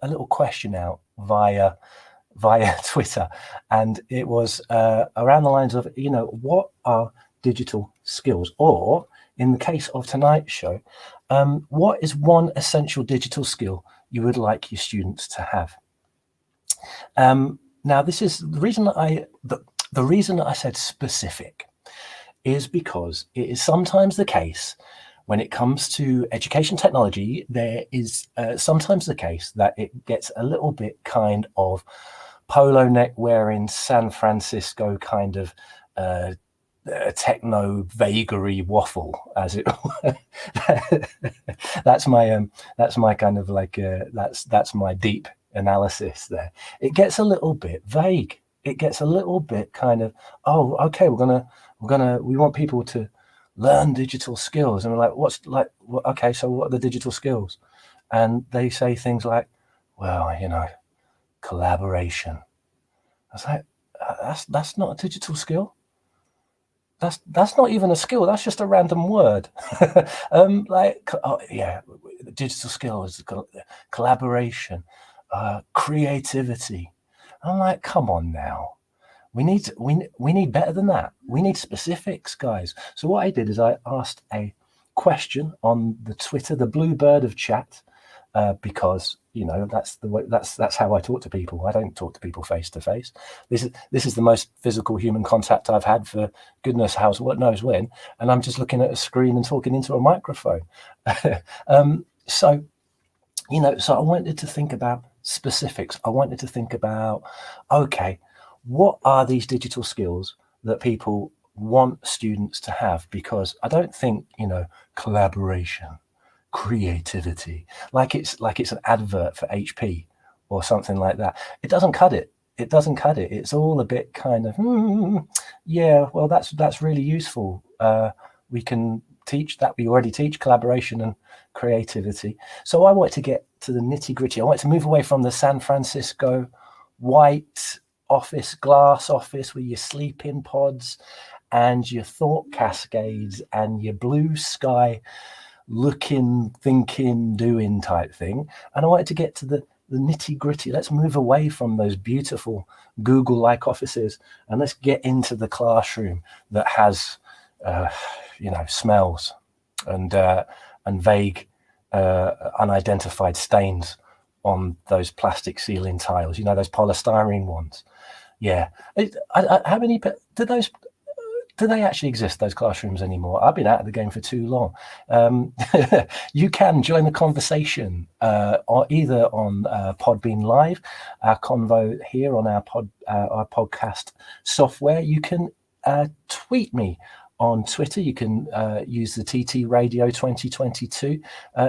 a little question out via Twitter, and it was around the lines of, what are digital skills? Or in the case of tonight's show, what is one essential digital skill you would like your students to have? Now, this is the reason that the reason that I said specific is because it is sometimes the case when it comes to education technology, there is sometimes the case that it gets a little bit kind of polo neck wearing San Francisco kind of techno vagary waffle, as it that's my kind of like that's my deep analysis there. It gets a little bit vague. It gets a little bit kind of, oh, okay, we want people to learn digital skills, and we're like, okay, so what are the digital skills? And they say things like, well, collaboration. I was like, that's not a digital skill. That's not even a skill. That's just a random word. Digital skills, collaboration, creativity. I'm like, come on now. We need better than that. We need specifics, guys. So what I did is I asked a question on the Twitter, the blue bird of chat, because that's the way. That's how I talk to people. I don't talk to people face to face. This is the most physical human contact I've had for goodness knows when, and I'm just looking at a screen and talking into a microphone. So I wanted to think about specifics. I wanted to think about, okay, what are these digital skills that people want students to have? Because I don't think, collaboration, creativity, like it's an advert for HP or something like that. It doesn't cut it. It doesn't cut it. It's all a bit kind of, yeah, well, that's really useful. We can teach that. We already teach collaboration and creativity. So I want to get to the nitty gritty. I want to move away from the San Francisco white glass office with your sleeping pods and your thought cascades and your blue sky looking, thinking, doing type thing. And I wanted to get to the nitty gritty. Let's move away from those beautiful Google-like offices and let's get into the classroom that has, smells and vague, unidentified stains on those plastic ceiling tiles. Those polystyrene ones. Yeah. How many do they actually exist, those classrooms, anymore? I've been out of the game for too long. You can join the conversation or either on Podbean Live, our convo here on our podcast software. You can tweet me on Twitter. You can use the TT Radio 2022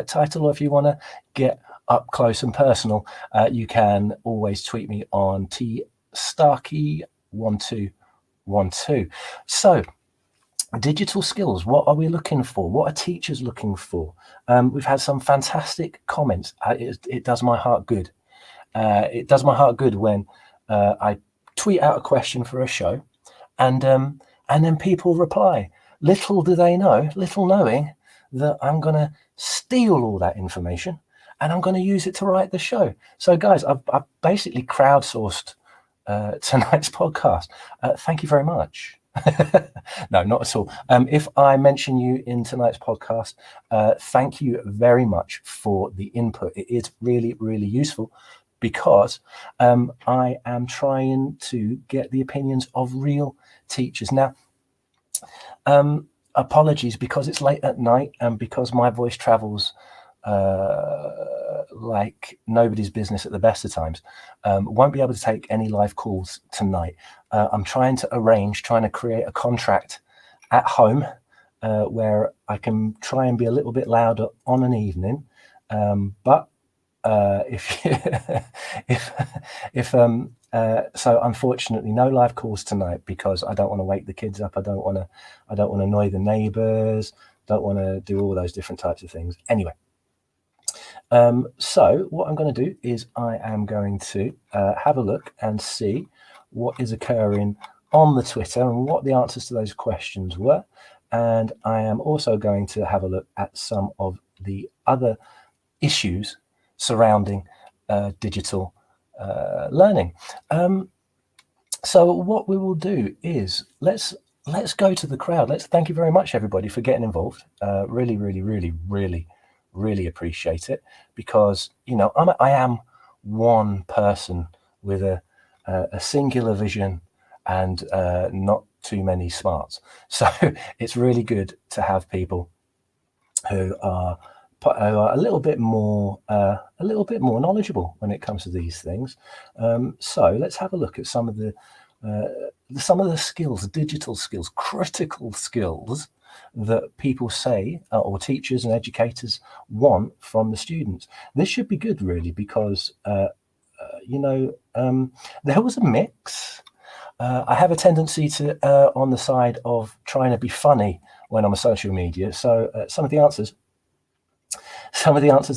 title, or if you want to get up close and personal, you can always tweet me on T Starkey 1212. So, digital skills, what are we looking for? What are teachers looking for? We've had some fantastic comments. It does my heart good. It does my heart good when I tweet out a question for a show and then people reply. Little knowing that I'm going to steal all that information and I'm going to use it to write the show. So, guys, I've basically crowdsourced tonight's podcast. Thank you very much. No, not at all. If I mention you in tonight's podcast, thank you very much for the input. It is really, really useful because I am trying to get the opinions of real teachers. Now, apologies because it's late at night and because my voice travels like nobody's business at the best of times. Won't be able to take any live calls tonight. I'm trying to create a contract at home where I can try and be a little bit louder on an evening. But so unfortunately no live calls tonight because I don't want to wake the kids up. I don't want to annoy the neighbors. Don't want to do all those different types of things. Anyway. So what I'm going to do is I am going to have a look and see what is occurring on the Twitter and what the answers to those questions were. And I am also going to have a look at some of the other issues surrounding digital learning. So what we will do is let's go to the crowd. Thank you very much, everybody, for getting involved. Really, really, really, really, really appreciate it, because I am one person with a singular vision and not too many smarts. So it's really good to have people who are a little bit more knowledgeable when it comes to these things. So let's have a look at some of the skills, digital skills, critical skills that people say, or teachers and educators want from the students. This should be good, really, because there was a mix. I have a tendency to on the side of trying to be funny when I'm on social media. So some of the answers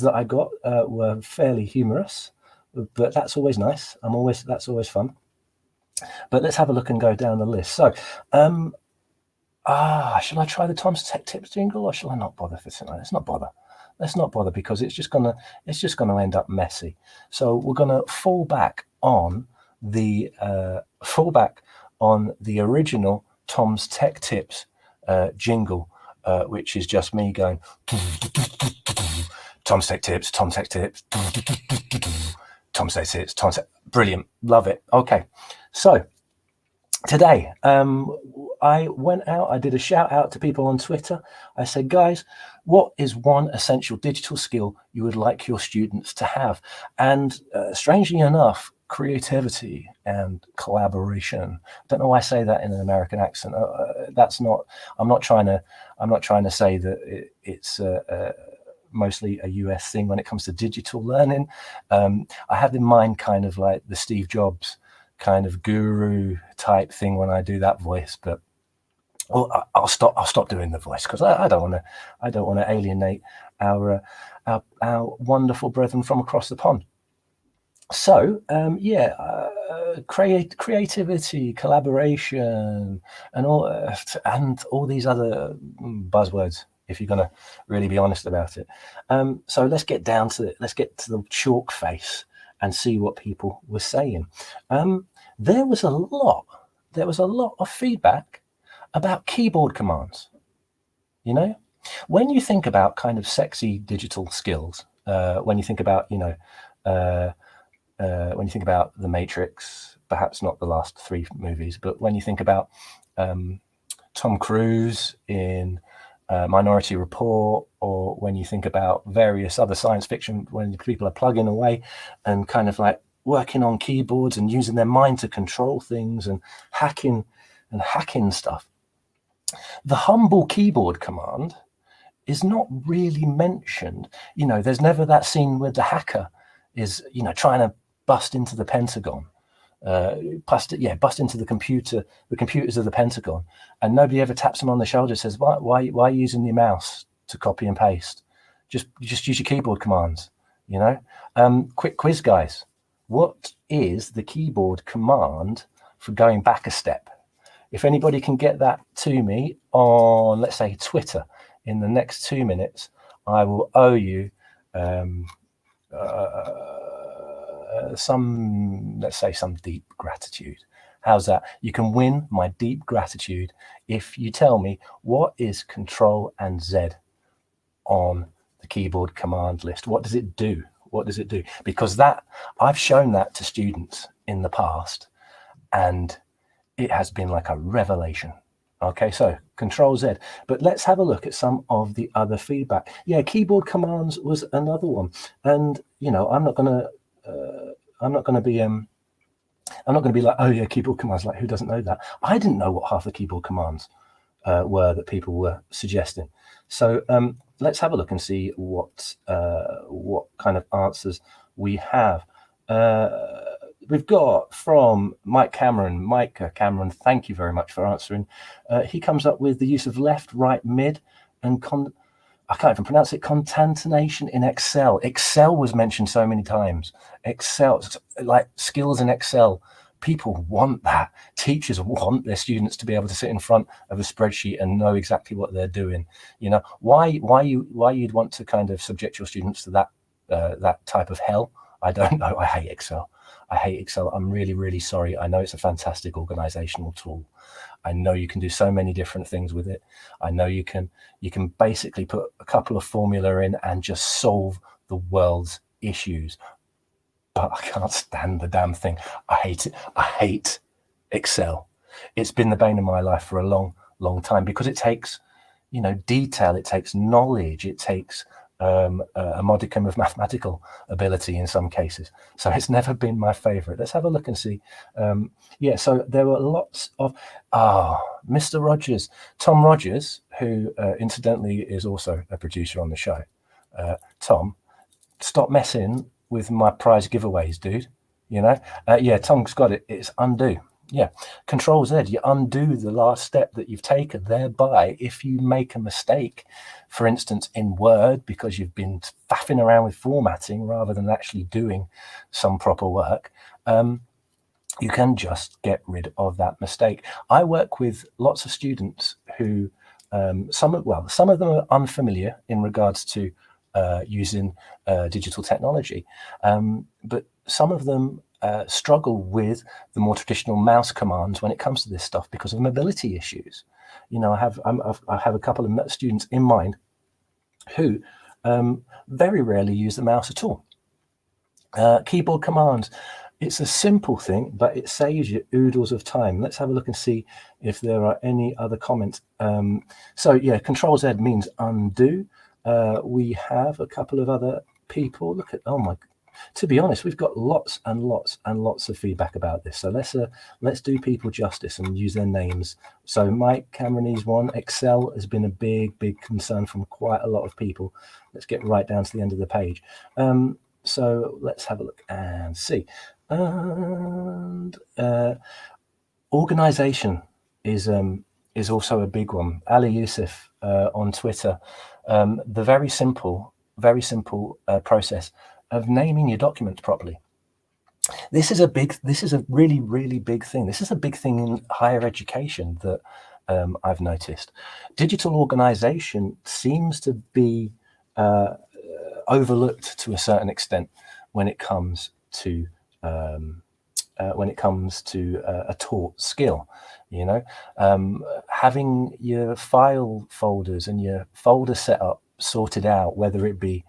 that I got were fairly humorous, but that's always nice. That's always fun. But let's have a look and go down the list. So, shall I try the Tom's Tech Tips jingle, or shall I not bother for tonight? Let's not bother, because it's just gonna end up messy. So we're gonna fall back on the original Tom's Tech Tips jingle, which is just me going Tom's Tech Tips, Tom's Tech Tips, Tom's Tech Tips, Tom's Tech. Brilliant, love it. Okay, so today I went out, I did a shout out to people on Twitter. I said, guys, what is one essential digital skill you would like your students to have? And strangely enough, creativity and collaboration. I don't know why I say that in an American accent. I'm not trying to say that it's mostly a US thing when it comes to digital learning. I have in mind kind of like the Steve Jobs kind of guru type thing when I do that voice, but I'll stop doing the voice, because I don't want to alienate our wonderful brethren from across the pond. So creativity, collaboration, and all these other buzzwords, if you're going to really be honest about it. So let's get down to it. Let's get to the chalk face and see what people were saying. There was a lot of feedback about keyboard commands. When you think about kind of sexy digital skills, when you think about when you think about The Matrix, perhaps not the last 3 movies, but when you think about Tom Cruise in Minority Report, or when you think about various other science fiction, when people are plugging away and kind of like working on keyboards and using their mind to control things and hacking stuff, the humble keyboard command is not really mentioned. There's never that scene where the hacker is trying to bust into the Pentagon, bust into the computers of the Pentagon, and nobody ever taps him on the shoulder and says, why are you using your mouse to copy and paste? Just use your keyboard commands. Quick quiz, guys. What is the keyboard command for going back a step? If anybody can get that to me on, let's say, Twitter in the next 2 minutes, I will owe you some deep gratitude. How's that? You can win my deep gratitude if you tell me what is Control and Z on the keyboard command list. What does it do? Because that, I've shown that to students in the past, and it has been like a revelation. Okay, so Control Z. But let's have a look at some of the other feedback. Yeah, keyboard commands was another one, and I'm not gonna be like, oh yeah, keyboard commands. Like, who doesn't know that? I didn't know what half the keyboard commands were that people were suggesting. So let's have a look and see what kind of answers we have. We've got from Mike Cameron. Cameron, thank you very much for answering. He comes up with the use of left, right, mid, and I can't even pronounce it, concatenation in Excel. Excel was mentioned so many times. Excel, like skills in Excel. People want that. Teachers want their students to be able to sit in front of a spreadsheet and know exactly what they're doing. Why you'd want to kind of subject your students to that type of hell, I don't know. I hate Excel. I hate Excel. I'm really, really sorry. I know it's a fantastic organizational tool. I know you can do so many different things with it. I know you can basically put a couple of formula in and just solve the world's issues. But I can't stand the damn thing. I hate it. I hate Excel. It's been the bane of my life for a long, long time because it takes, detail. It takes knowledge. It takes a modicum of mathematical ability in some cases. So it's never been my favorite. Let's have a look and see. Yeah, so there were lots of, Mr. Rogers, Tom Rogers, who incidentally is also a producer on the show. Tom, stop messing with my prize giveaways, dude. Yeah, Tom's got it. It's undo. Yeah, Control Z, you undo the last step that you've taken. Thereby, if you make a mistake, for instance, in Word, because you've been faffing around with formatting rather than actually doing some proper work, you can just get rid of that mistake. I work with lots of students who, some of them are unfamiliar in regards to using digital technology, but some of them struggle with the more traditional mouse commands when it comes to this stuff because of mobility issues. I have a couple of students in mind who very rarely use the mouse at all. Keyboard commands. It's a simple thing, but it saves you oodles of time. Let's have a look and see if there are any other comments. So yeah, Control Z means undo. We have a couple of other people. Look at, to be honest, we've got lots and lots and lots of feedback about this. So let's do people justice and use their names. So Mike Cameronese one, Excel has been a big concern from quite a lot of people. Let's get right down to the end of the page. So let's have a look and see. And organization is also a big one. Ali Youssef on Twitter, the very simple process of naming your documents properly. This is a really big thing. This is a big thing in higher education that I've noticed. Digital organization seems to be overlooked to a certain extent when it comes to a taught skill. Having your file folders and your folder setup sorted out, whether it be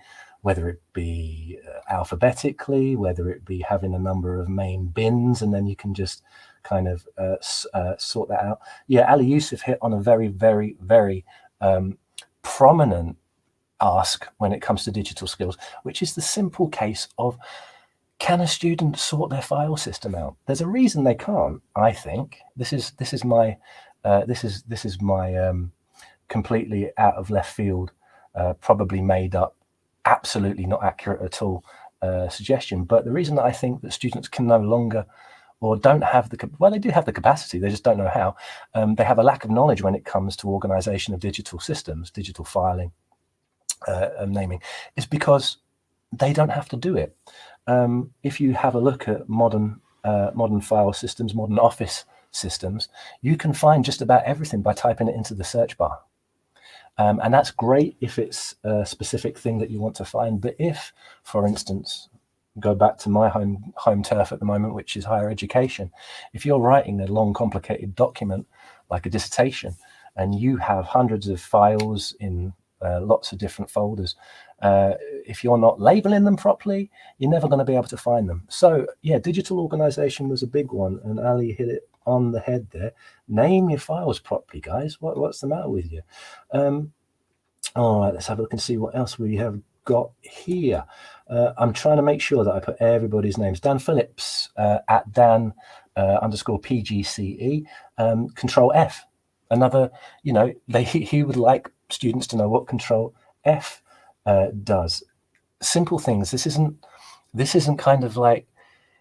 alphabetically, whether it be having a number of main bins, and then you can just kind of sort that out. Yeah, Ali Youssef hit on a very prominent ask when it comes to digital skills, which is the simple case of, can a student sort their file system out? There's a reason they can't. I think this is my completely out of left field, probably made up, absolutely not accurate at all suggestion. But the reason that I think that students can no longer, or don't have they do have the capacity, they just don't know how. They have a lack of knowledge when it comes to organization of digital systems, digital filing, naming, is because they don't have to do it. If you have a look at modern file systems, modern office systems, you can find just about everything by typing it into the search bar. And that's great if it's a specific thing that you want to find. But if, for instance, go back to my home turf at the moment, which is higher education, if you're writing a long, complicated document like a dissertation, and you have hundreds of files in lots of different folders, if you're not labeling them properly, you're never going to be able to find them. So yeah, digital organization was a big one, and Ali hit it on the head there. Name your files properly, guys. What's the matter with you? All right, let's have a look and see what else we have got here. I'm trying to make sure that I put everybody's names. Dan Phillips at Dan _ PGCE. Control F. Another, he would like students to know what Control F does. Simple things. This isn't kind of like,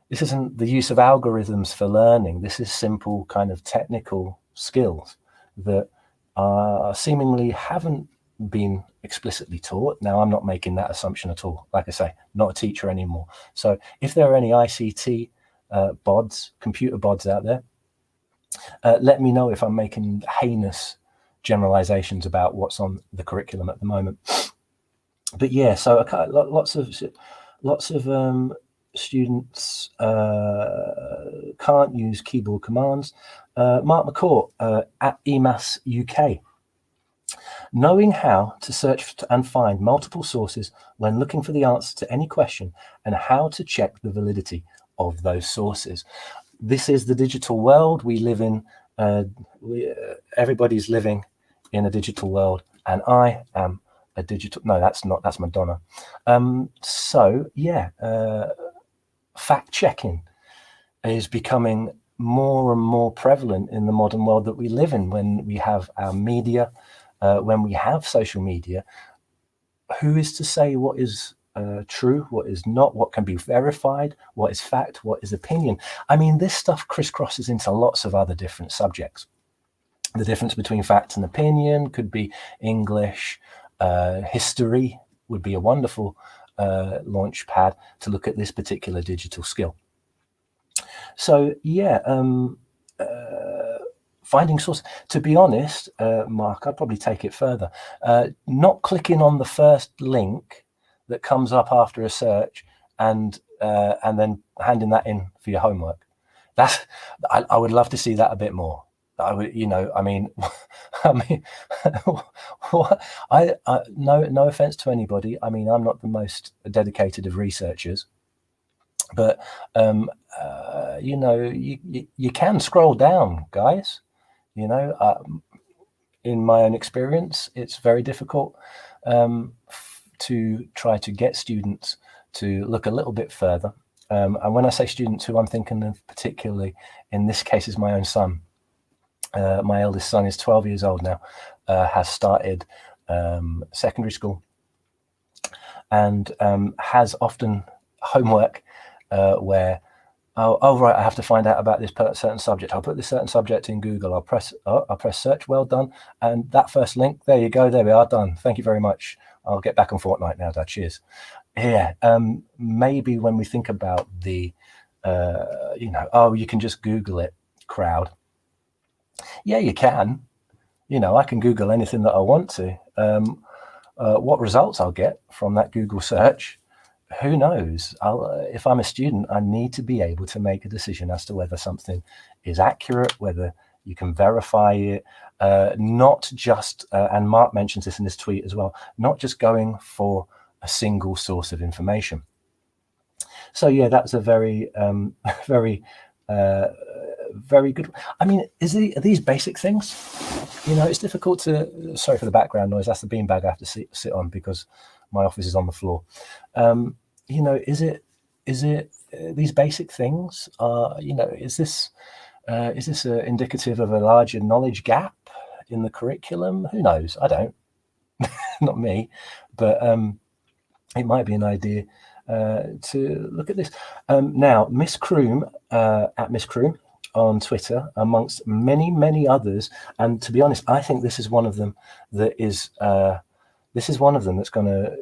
this isn't the use of algorithms for learning. This is simple kind of technical skills that seemingly haven't been explicitly taught. Now, I'm not making that assumption at all. Like I say, not a teacher anymore. So if there are any ICT bods, computer bods out there, let me know if I'm making heinous generalizations about what's on the curriculum at the moment. But yeah, so lots of students can't use keyboard commands. Mark McCourt at EMAS UK. Knowing how to search and find multiple sources when looking for the answer to any question and how to check the validity of those sources. This is the digital world we live in. Everybody's living in a digital world, and I am a digital. No, that's not. That's Madonna. So yeah, fact checking is becoming more and more prevalent in the modern world that we live in. When we have our media, when we have social media, who is to say what is true, what is not, what can be verified, what is fact, what is opinion? I mean, this stuff crisscrosses into lots of other different subjects. The difference between fact and opinion could be English, history would be a wonderful launch pad to look at this particular digital skill. So yeah, finding source. To be honest, Mark, I'd probably take it further. Not clicking on the first link that comes up after a search and then handing that in for your homework. I would love to see that a bit more. I would, I mean, no offense to anybody. I mean, I'm not the most dedicated of researchers, but you can scroll down, guys. In my own experience, it's very difficult to try to get students to look a little bit further. And when I say students, who I'm thinking of particularly in this case is my own son. My eldest son is 12 years old now, has started secondary school, and has often homework where, oh right, I have to find out about this certain subject. I'll put this certain subject in Google. I'll press search. Well done. And that first link, there you go. There we are, done. Thank you very much. I'll get back on Fortnite now, Dad. Cheers. Yeah. Maybe when we think about the, you can just Google it crowd. Yeah, you can. I can Google anything that I want to. What results I'll get from that Google search, who knows? If I'm a student, I need to be able to make a decision as to whether something is accurate, whether you can verify it, not just, and Mark mentions this in his tweet as well, not just going for a single source of information. So yeah, that's a very, very good. I mean, are these basic things? It's difficult to, sorry for the background noise, that's the beanbag I have to sit on because my office is on the floor. Is it these basic things is this indicative of a larger knowledge gap in the curriculum? Who knows? I don't. Not me, but it might be an idea to look at this. Now, Miss Kroom, at Miss Kroom on Twitter, amongst many others, and to be honest, I think this is one of them that is that's going to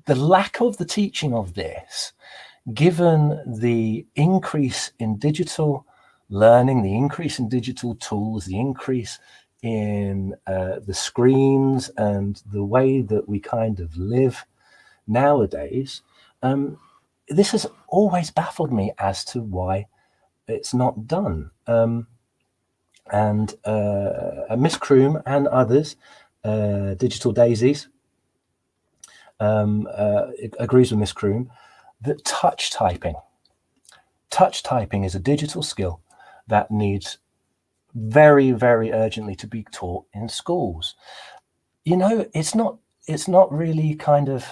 the lack of the teaching of this, given the increase in digital learning, the increase in digital tools, the increase in the screens and the way that we kind of live nowadays. This has always baffled me as to why it's not done. And Miss Kroom and others, Digital Daisies, agrees with Miss Kroom that touch typing is a digital skill that needs very, very urgently to be taught in schools. It's not really kind of,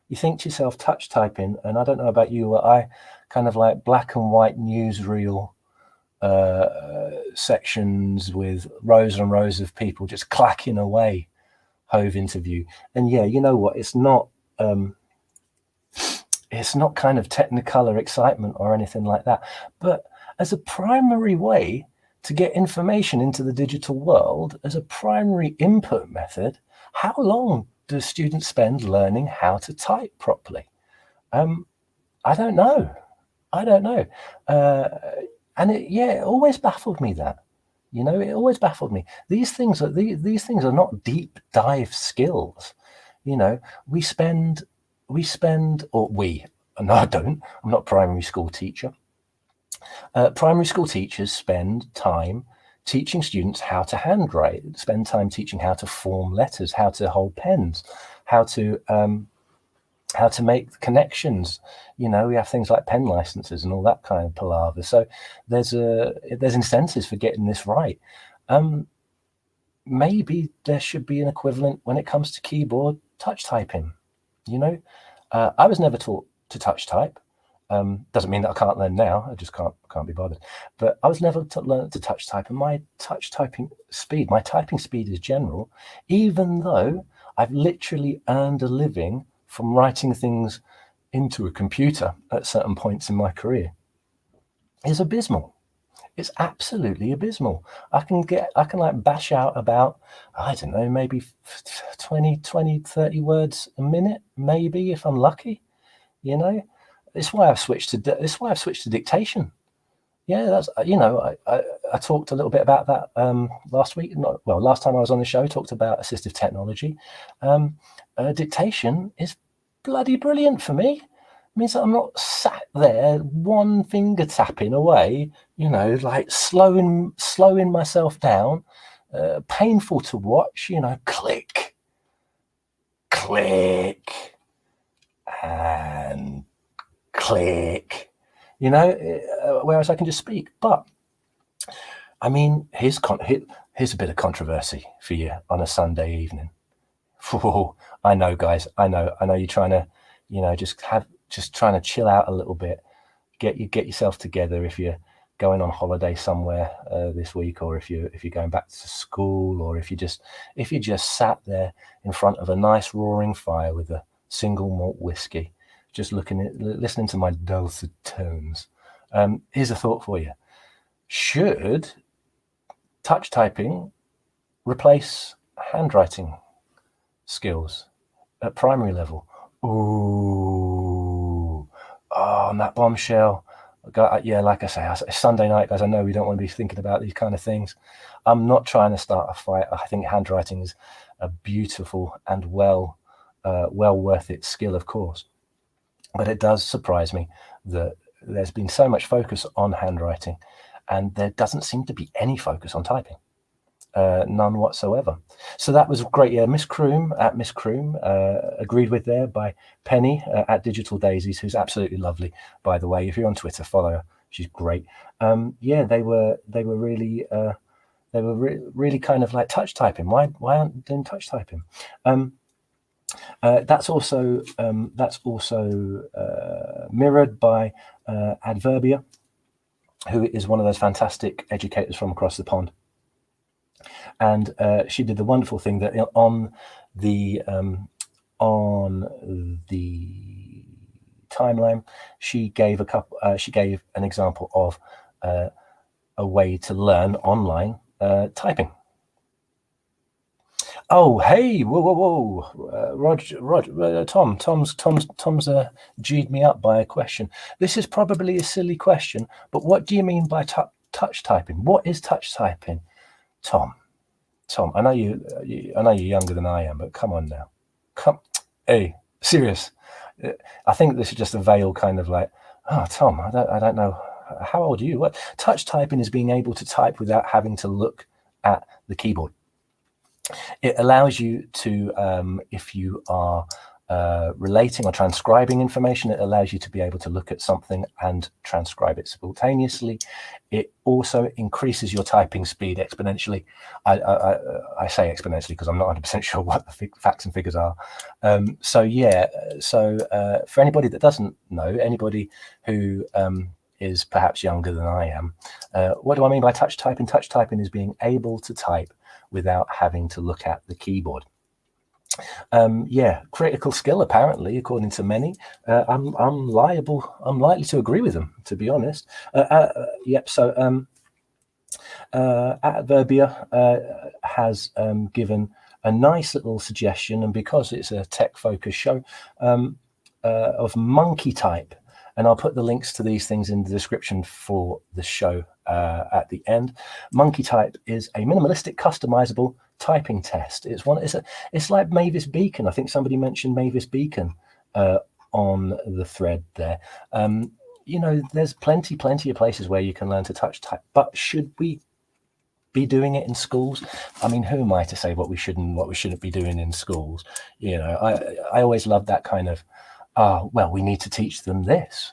you think to yourself, touch typing, and I don't know about you, I kind of like black and white newsreel sections with rows and rows of people just clacking away Hove interview. And yeah, you know what, it's not kind of technicolor excitement or anything like that, but as a primary way to get information into the digital world, as a primary input method, how long do students spend learning how to type properly? I don't know. And it always baffled me that. It always baffled me. These things are not deep dive skills. We spend, or No, I don't. I'm not a primary school teacher. Primary school teachers spend time teaching students how to handwrite, spend time teaching how to form letters, how to hold pens, how to make connections. You know, we have things like pen licenses and all that kind of palaver. So there's incentives for getting this right. Maybe there should be an equivalent when it comes to keyboard touch typing. You know, I was never taught to touch type. Doesn't mean that I can't learn now. I just can't be bothered. But I was never learned to touch type, and my typing speed is general, even though I've literally earned a living from writing things into a computer at certain points in my career. Is abysmal. It's absolutely abysmal. I can like bash out about, I don't know, maybe 20, 30 words a minute, maybe, if I'm lucky. You know, it's why I've switched to dictation. Yeah, that's, you know, I talked a little bit about that last week. Last time I was on the show, talked about assistive technology. Dictation is bloody brilliant for me. It means that I'm not sat there one finger tapping away, you know, like slowing myself down, painful to watch, you know, click, and click, you know, whereas I can just speak. But I mean, here's a bit of controversy for you on a Sunday evening. Whoa, I know, guys. I know you're trying to, you know, just trying to chill out a little bit, get yourself together if you're going on holiday somewhere this week, or if you're going back to school, or if you just sat there in front of a nice roaring fire with a single malt whiskey, just listening to my dulcet tones. Here's a thought for you: should touch typing replace handwriting skills at primary level? Ooh, on that bombshell. Yeah, like I say, it's Sunday night, guys. I know we don't want to be thinking about these kind of things. I'm not trying to start a fight. I think handwriting is a beautiful and well worth its skill, of course. But it does surprise me that there's been so much focus on handwriting, and there doesn't seem to be any focus on typing. None whatsoever. So that was great. Yeah, Miss Croom, agreed with there by Penny at Digital Daisies, who's absolutely lovely, by the way. If you're on Twitter, follow her. She's great. Yeah, they were really really kind of like touch typing. Why aren't they doing touch typing? That's also mirrored by Adverbia, who is one of those fantastic educators from across the pond. And she did the wonderful thing that on the timeline, she gave an example of a way to learn online typing. Oh, hey, whoa, Roger, Tom's G'd me up by a question. This is probably a silly question, but what do you mean by touch typing? What is touch typing, Tom? I know you're younger than I am, but come on now, hey, serious. I think this is just a veiled kind of like, oh, Tom, I don't know, how old are you? What touch typing is being able to type without having to look at the keyboard. It allows you to, if you are relating or transcribing information, it allows you to be able to look at something and transcribe it simultaneously. It also increases your typing speed exponentially. I say exponentially because I'm not 100% sure what the facts and figures are. So for anybody that doesn't know, anybody who is perhaps younger than I am, what do I mean by touch typing? Touch typing is being able to type without having to look at the keyboard. Yeah, critical skill, apparently, according to many. I'm likely to agree with them, to be honest. Yep. So Adverbia has given a nice little suggestion, and because it's a tech-focused show, of monkey type. And I'll put the links to these things in the description for the show at the end. Monkey type is a minimalistic, customizable typing test. It's like Mavis Beacon. I think somebody mentioned Mavis Beacon on the thread there. There's plenty of places where you can learn to touch type, but should we be doing it in schools? I mean, who am I to say what we should and what we shouldn't be doing in schools? I always love that kind of, well, we need to teach them this.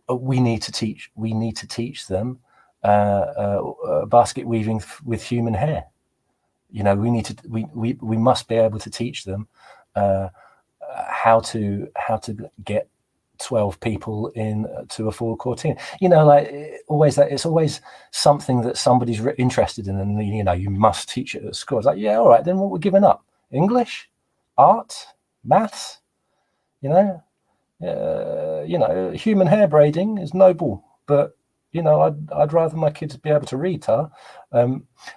We need to teach them basket weaving with human hair. We must be able to teach them how to get 12 people in to a full quartine. It's always something that somebody's interested in, and you must teach it at school. It's like, yeah, all right, then what we're giving up? English, art, maths. Human hair braiding is noble, but I'd rather my kids be able to read,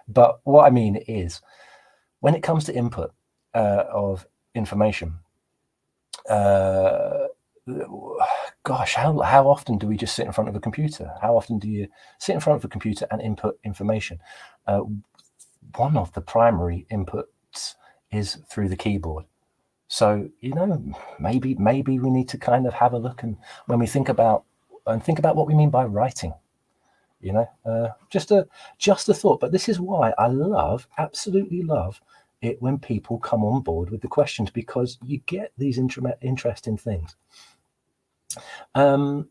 but what I mean is, when it comes to input of information, gosh, how often do we just sit in front of a computer? How often do you sit in front of a computer and input information? One of the primary inputs is through the keyboard. So, maybe we need to kind of have a look, and when we think about what we mean by writing, just a thought. But this is why I absolutely love it when people come on board with the questions, because you get these interesting things. So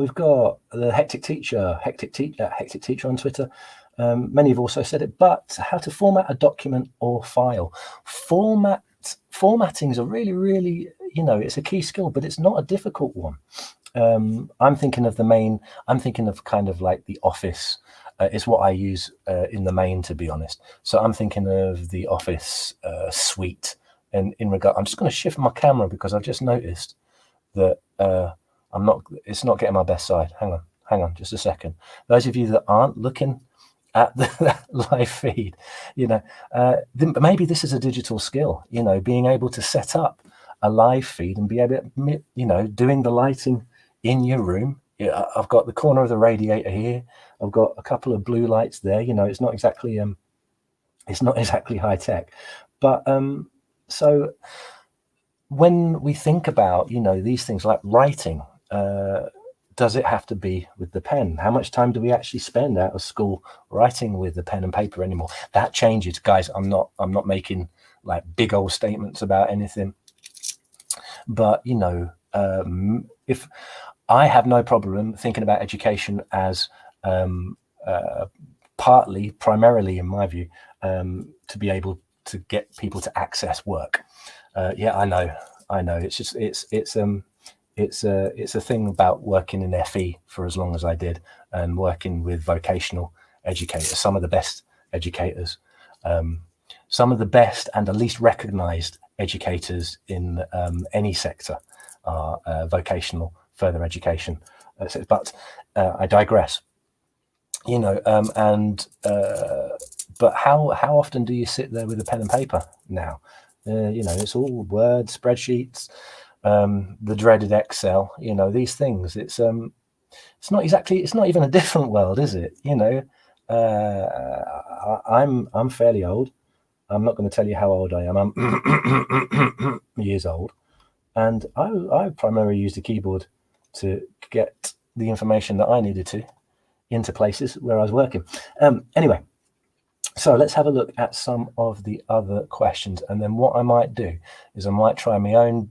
we've got the Hectic Teacher on Twitter. Many have also said it, but how to format a document or file. Formatting is a really, really, it's a key skill, but it's not a difficult one. I'm thinking of kind of like the Office. It's what I use in the main, to be honest. So I'm thinking of the Office suite. And I'm just going to shift my camera because I've just noticed that it's not getting my best side. Hang on, just a second. Those of you that aren't looking at the live feed, maybe this is a digital skill, being able to set up a live feed and be able to, doing the lighting in your room. I've got the corner of the radiator here. I've got a couple of blue lights there. It's not exactly high tech, but so when we think about, these things like writing, does it have to be with the pen? How much time do we actually spend out of school writing with the pen and paper anymore? That changes, guys. I'm not making like big old statements about anything, but if I have no problem thinking about education as primarily, in my view, to be able to get people to access work. I know. It's a thing about working in FE for as long as I did, and working with vocational educators, some of the best educators, some of the best and the least recognized educators in any sector are vocational further education. But I digress. But how often do you sit there with a pen and paper now? It's all Word, spreadsheets, the dreaded Excel. These things. It's not even a different world, is it? I'm fairly old. I'm not going to tell you how old I am. I'm years old, and I primarily used a keyboard to get the information that I needed to into places where I was working. Anyway. So let's have a look at some of the other questions, and then what I might do is I might try my own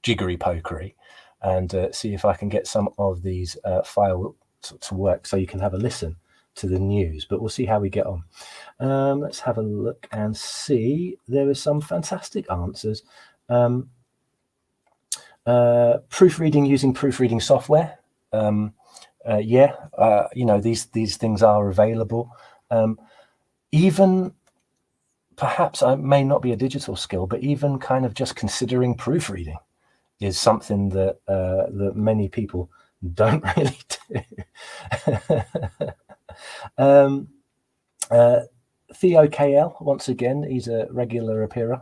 jiggery pokery and see if I can get some of these files to work, so you can have a listen to the news. But we'll see how we get on. Let's have a look and see. There are some fantastic answers. Proofreading using proofreading software. These things are available. Even perhaps I may not be a digital skill, but even kind of just considering proofreading is something that that many people don't really do. Theo KL, once again, he's a regular appearer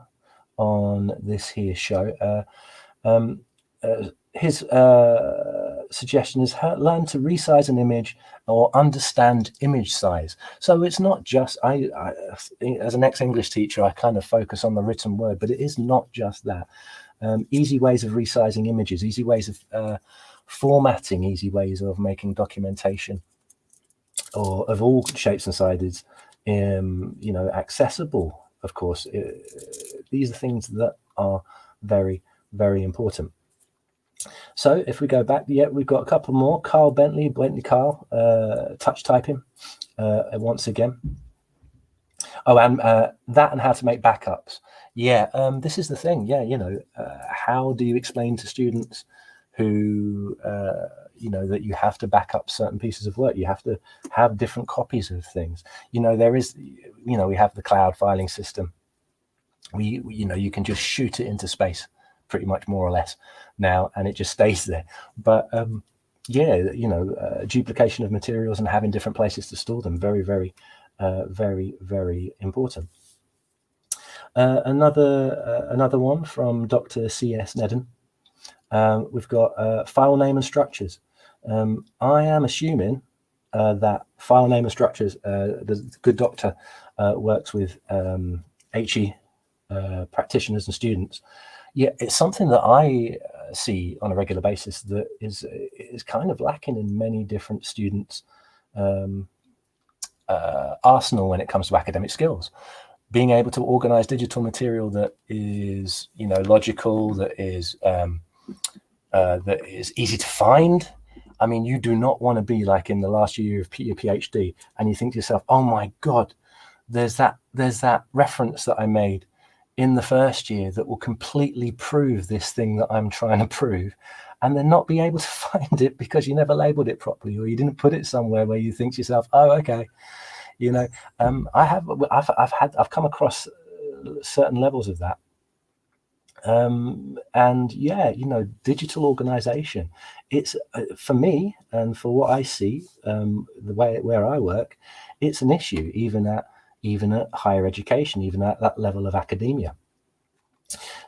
on this here show. His suggestion is learn to resize an image or understand image size. So it's not just, I as an ex-English teacher, I kind of focus on the written word, but it is not just that. easy ways of resizing images, easy ways of formatting, easy ways of making documentation or of all shapes and sizes, accessible. Of course, these are things that are very, very important. So if we go back, we've got a couple more. Bentley Carl, touch typing once again. Oh, and that and how to make backups. Yeah, this is the thing. Yeah, how do you explain to students who, that you have to back up certain pieces of work? You have to have different copies of things. There is, we have the cloud filing system. You can just shoot it into space, pretty much more or less now, and it just stays there. But duplication of materials and having different places to store them, very, very, very, very important. Another one from Dr. C.S. Nedden. We've got file name and structures. I am assuming that file name and structures, the good doctor works with HE practitioners and students. Yeah, it's something that I see on a regular basis that is kind of lacking in many different students' arsenal when it comes to academic skills. Being able to organize digital material that is, logical, that is easy to find. I mean, you do not want to be like in the last year of your PhD and you think to yourself, oh my God, there's that reference that I made in the first year that will completely prove this thing that I'm trying to prove, and then not be able to find it because you never labeled it properly, or you didn't put it somewhere where you think to yourself, oh, okay. I've come across certain levels of that. And yeah, digital organization, it's for me and for what I see, the way where I work, it's an issue, even at higher education, even at that level of academia.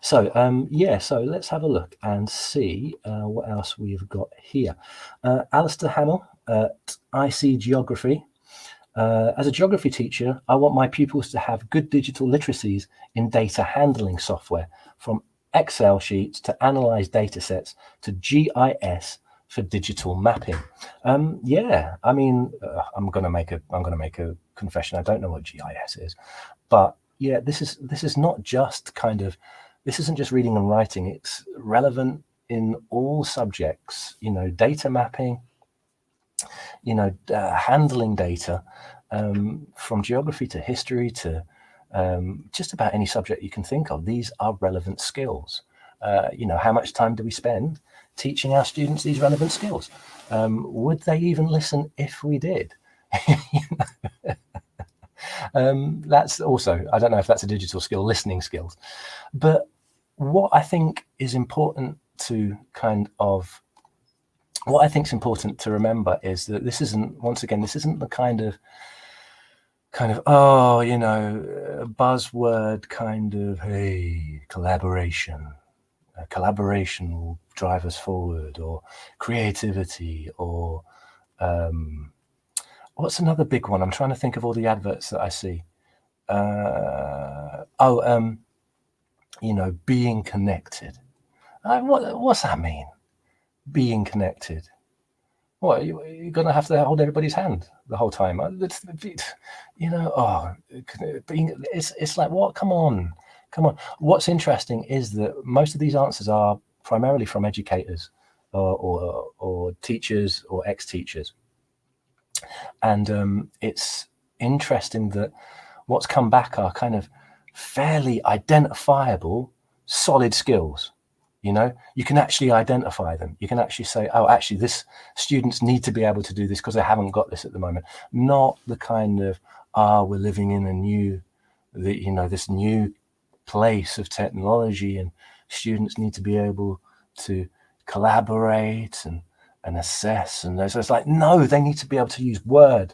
So so let's have a look and see what else we've got here. Alistair Hamill at IC Geography. As a geography teacher, I want my pupils to have good digital literacies in data handling software, from Excel sheets to analyze data sets to GIS for digital mapping. Yeah, I mean, I'm gonna make a confession. I don't know what GIS is, but yeah, this is not just this isn't just reading and writing. It's relevant in all subjects. Data mapping. Handling data, from geography to history to just about any subject you can think of. These are relevant skills. How much time do we spend teaching our students these relevant skills? Would they even listen if we did? That's also, I don't know if that's a digital skill, listening skills. But what I think is important to what I think is important to remember is that this isn't the kind of buzzword hey, collaboration will drive us forward, or creativity, or what's another big one? I'm trying to think of all the adverts that I see. Being connected. What's that mean? Being connected. What, you're going to have to hold everybody's hand the whole time? It's like, what? Come on. What's interesting is that most of these answers are primarily from educators or teachers or ex-teachers. And it's interesting that what's come back are kind of fairly identifiable, solid skills. You can actually identify them. You can actually say, oh, actually, this students need to be able to do this because they haven't got this at the moment. Not the kind of, we're living in this new place of technology, and students need to be able to collaborate and assess. And so it's like, no, they need to be able to use Word.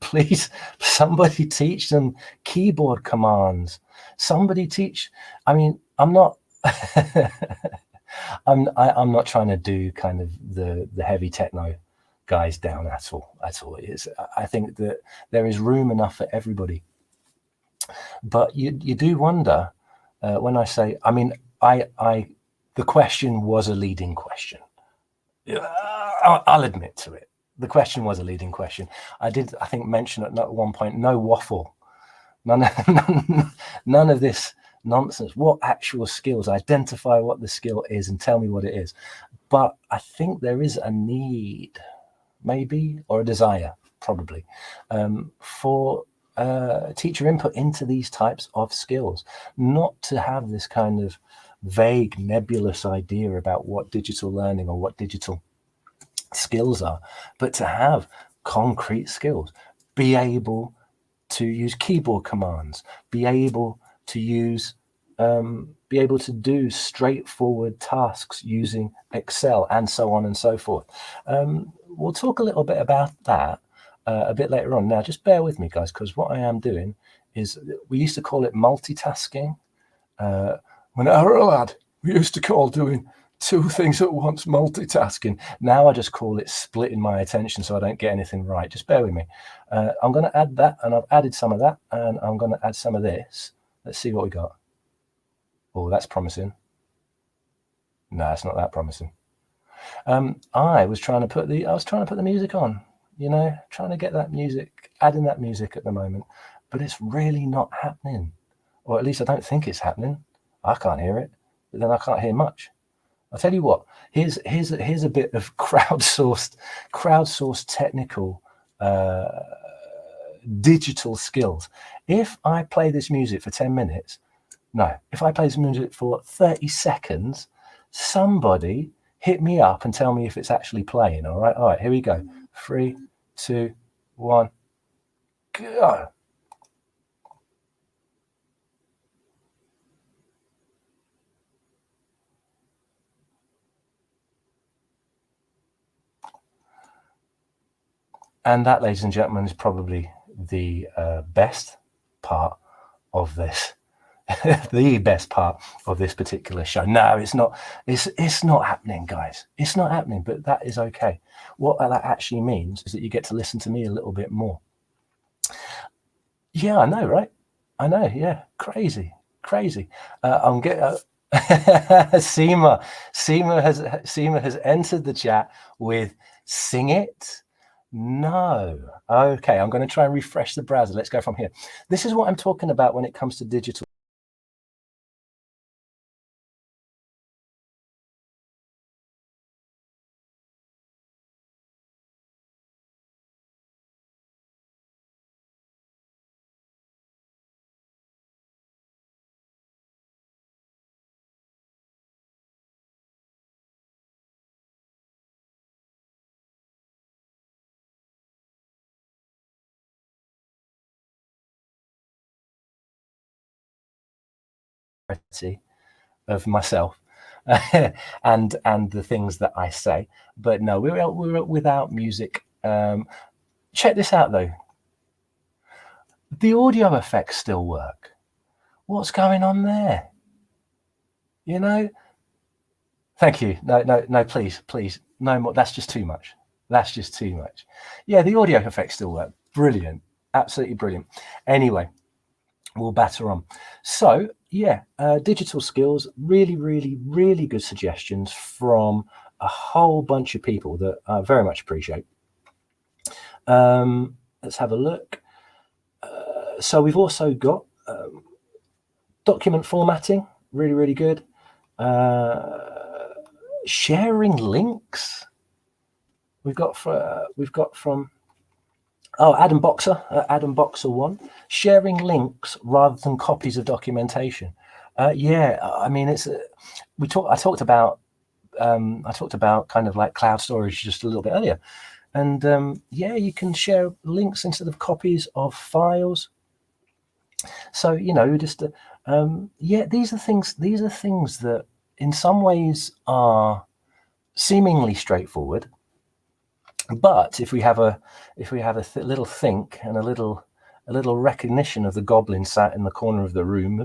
Please, somebody teach them keyboard commands. Somebody teach. I mean, I'm not trying to do kind of the heavy techno guys down at all. I think that there is room enough for everybody. But you do wonder when I say, I mean, I The question was a leading question. I'll admit to it. The question was a leading question. I did, I think, mention at one point, no waffle. None of this nonsense. What actual skills? Identify what the skill is and tell me what it is. But I think there is a need, maybe, or a desire, probably, for teacher input into these types of skills, not to have this kind of vague, nebulous idea about what digital learning or what digital skills are, but to have concrete skills, be able to use keyboard commands, be able to use, be able to do straightforward tasks using Excel, and so on and so forth. We'll talk a little bit about that a bit later on. Now, just bear with me, guys, because what I am doing is, we used to call it multitasking. When I was a lad, we used to call doing two things at once multitasking. Now I just call it splitting my attention so I don't get anything right. Just bear with me. I'm going to add that, and I've added some of that, and I'm going to add some of this. Let's see what we got. Oh, that's promising. No, it's not that promising. I was trying to put the music on, you know, trying to get that music, adding that music at the moment, but it's really not happening, or at least I don't think it's happening. I can't hear it, but then I can't hear much. I'll tell you what. Here's a bit of crowdsourced technical digital skills. If I play this music for 10 minutes, no, if I play this music for 30 seconds, somebody hit me up and tell me if it's actually playing. All right, here we go. 3, 2, 1, go. And that, ladies and gentlemen, is probably the best part of this, the best part of this particular show. No, it's not. It's not happening, guys. It's not happening, but that is okay. What that actually means is that you get to listen to me a little bit more. Yeah, I know, right? I know. Yeah, crazy. I'm getting. Seema has entered the chat with "Sing It." No. Okay, I'm going to try and refresh the browser. Let's go from here. This is what I'm talking about when it comes to digital. Of myself and the things that I say, but no, we're without music. Check this out though. The audio effects still work. What's going on there? You know? Thank you. No, please, no more. That's just too much. Yeah, the audio effects still work. Brilliant, absolutely brilliant. Anyway, we'll batter on. So yeah, digital skills, really good suggestions from a whole bunch of people that I very much appreciate. Let's have a look. So we've also got document formatting, really good. Sharing links. We've got from Adam Boxer 1, sharing links rather than copies of documentation. Yeah, I mean, I talked about kind of like cloud storage just a little bit earlier, and yeah, you can share links instead of copies of files. So, you know, just yeah, these are things that in some ways are seemingly straightforward, but if we have a little think and a little recognition of the goblin sat in the corner of the room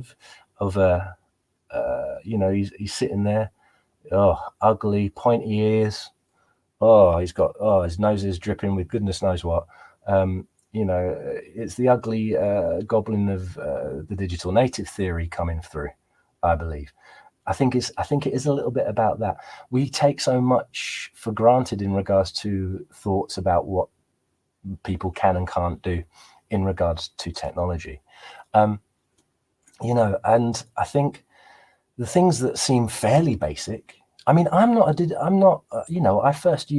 of you know, he's sitting there, ugly pointy ears, he's got his nose is dripping with goodness knows what. You know, it's the ugly goblin of the digital native theory coming through, I believe. I think it is a little bit about that. We take so much for granted in regards to thoughts about what people can and can't do in regards to technology. You know, and I think the things that seem fairly basic. I mean, you know, I first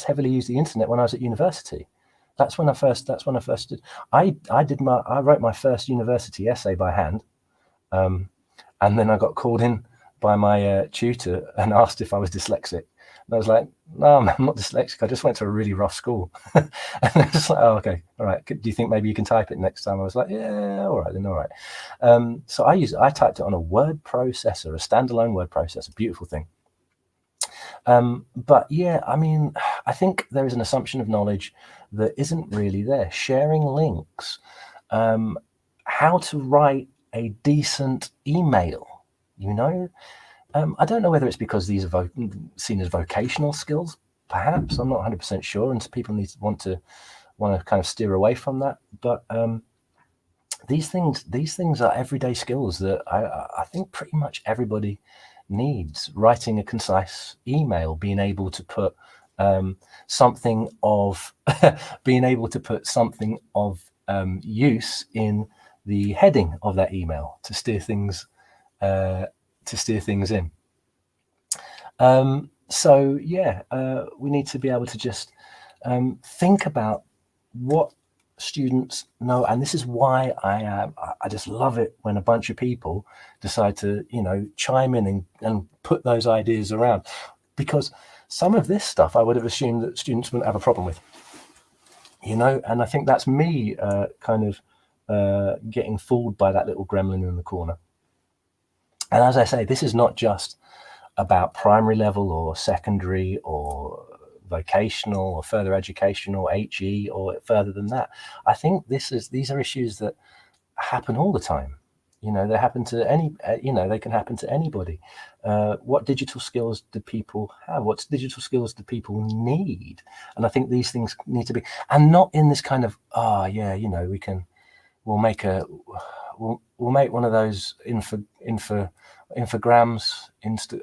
heavily used the internet when I was at university. That's when I first did. I wrote my first university essay by hand. And then I got called in by my tutor and asked if I was dyslexic. And I was like, no, I'm not dyslexic. I just went to a really rough school. And I was like, oh, okay, all right. Do you think maybe you can type it next time? I was like, yeah, all right then, all right. So I typed it on a word processor, a standalone word processor, beautiful thing. But yeah, I mean, I think there is an assumption of knowledge that isn't really there. Sharing links, how to write a decent email, you know. I don't know whether it's because these are seen as vocational skills, perhaps. I'm not 100% sure, and people want to kind of steer away from that. But these things are everyday skills that I think pretty much everybody needs. Writing a concise email, being able to put something of use in the heading of that email to steer things in. So yeah, we need to be able to just think about what students know, and this is why I just love it when a bunch of people decide to, you know, chime in and put those ideas around, because some of this stuff I would have assumed that students wouldn't have a problem with, you know. And I think that's me kind of getting fooled by that little gremlin in the corner. And as I say, this is not just about primary level or secondary or vocational or further education or HE or further than that. I think these are issues that happen all the time. You know, they happen to they can happen to anybody. What digital skills do people have? What digital skills do people need? And I think these things need to be, and not in this kind of, you know, we'll make one of those infograms,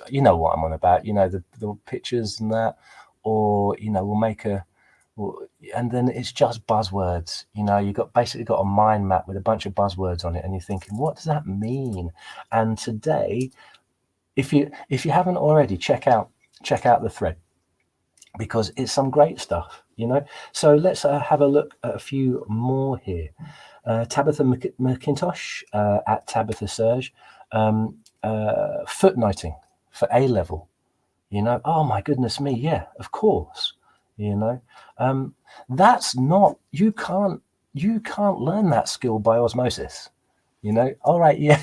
you know what I'm on about, you know, the pictures and that, or, you know, and then it's just buzzwords. You know, you've basically got a mind map with a bunch of buzzwords on it, and you're thinking, what does that mean? And today, if you haven't already, check out the thread, because it's some great stuff, you know. So let's have a look at a few more here. Tabitha McIntosh at Tabitha Serge, footnoting for A level, you know. Oh my goodness me, yeah, of course, you know. That's not, you can't learn that skill by osmosis, you know. All right, yeah,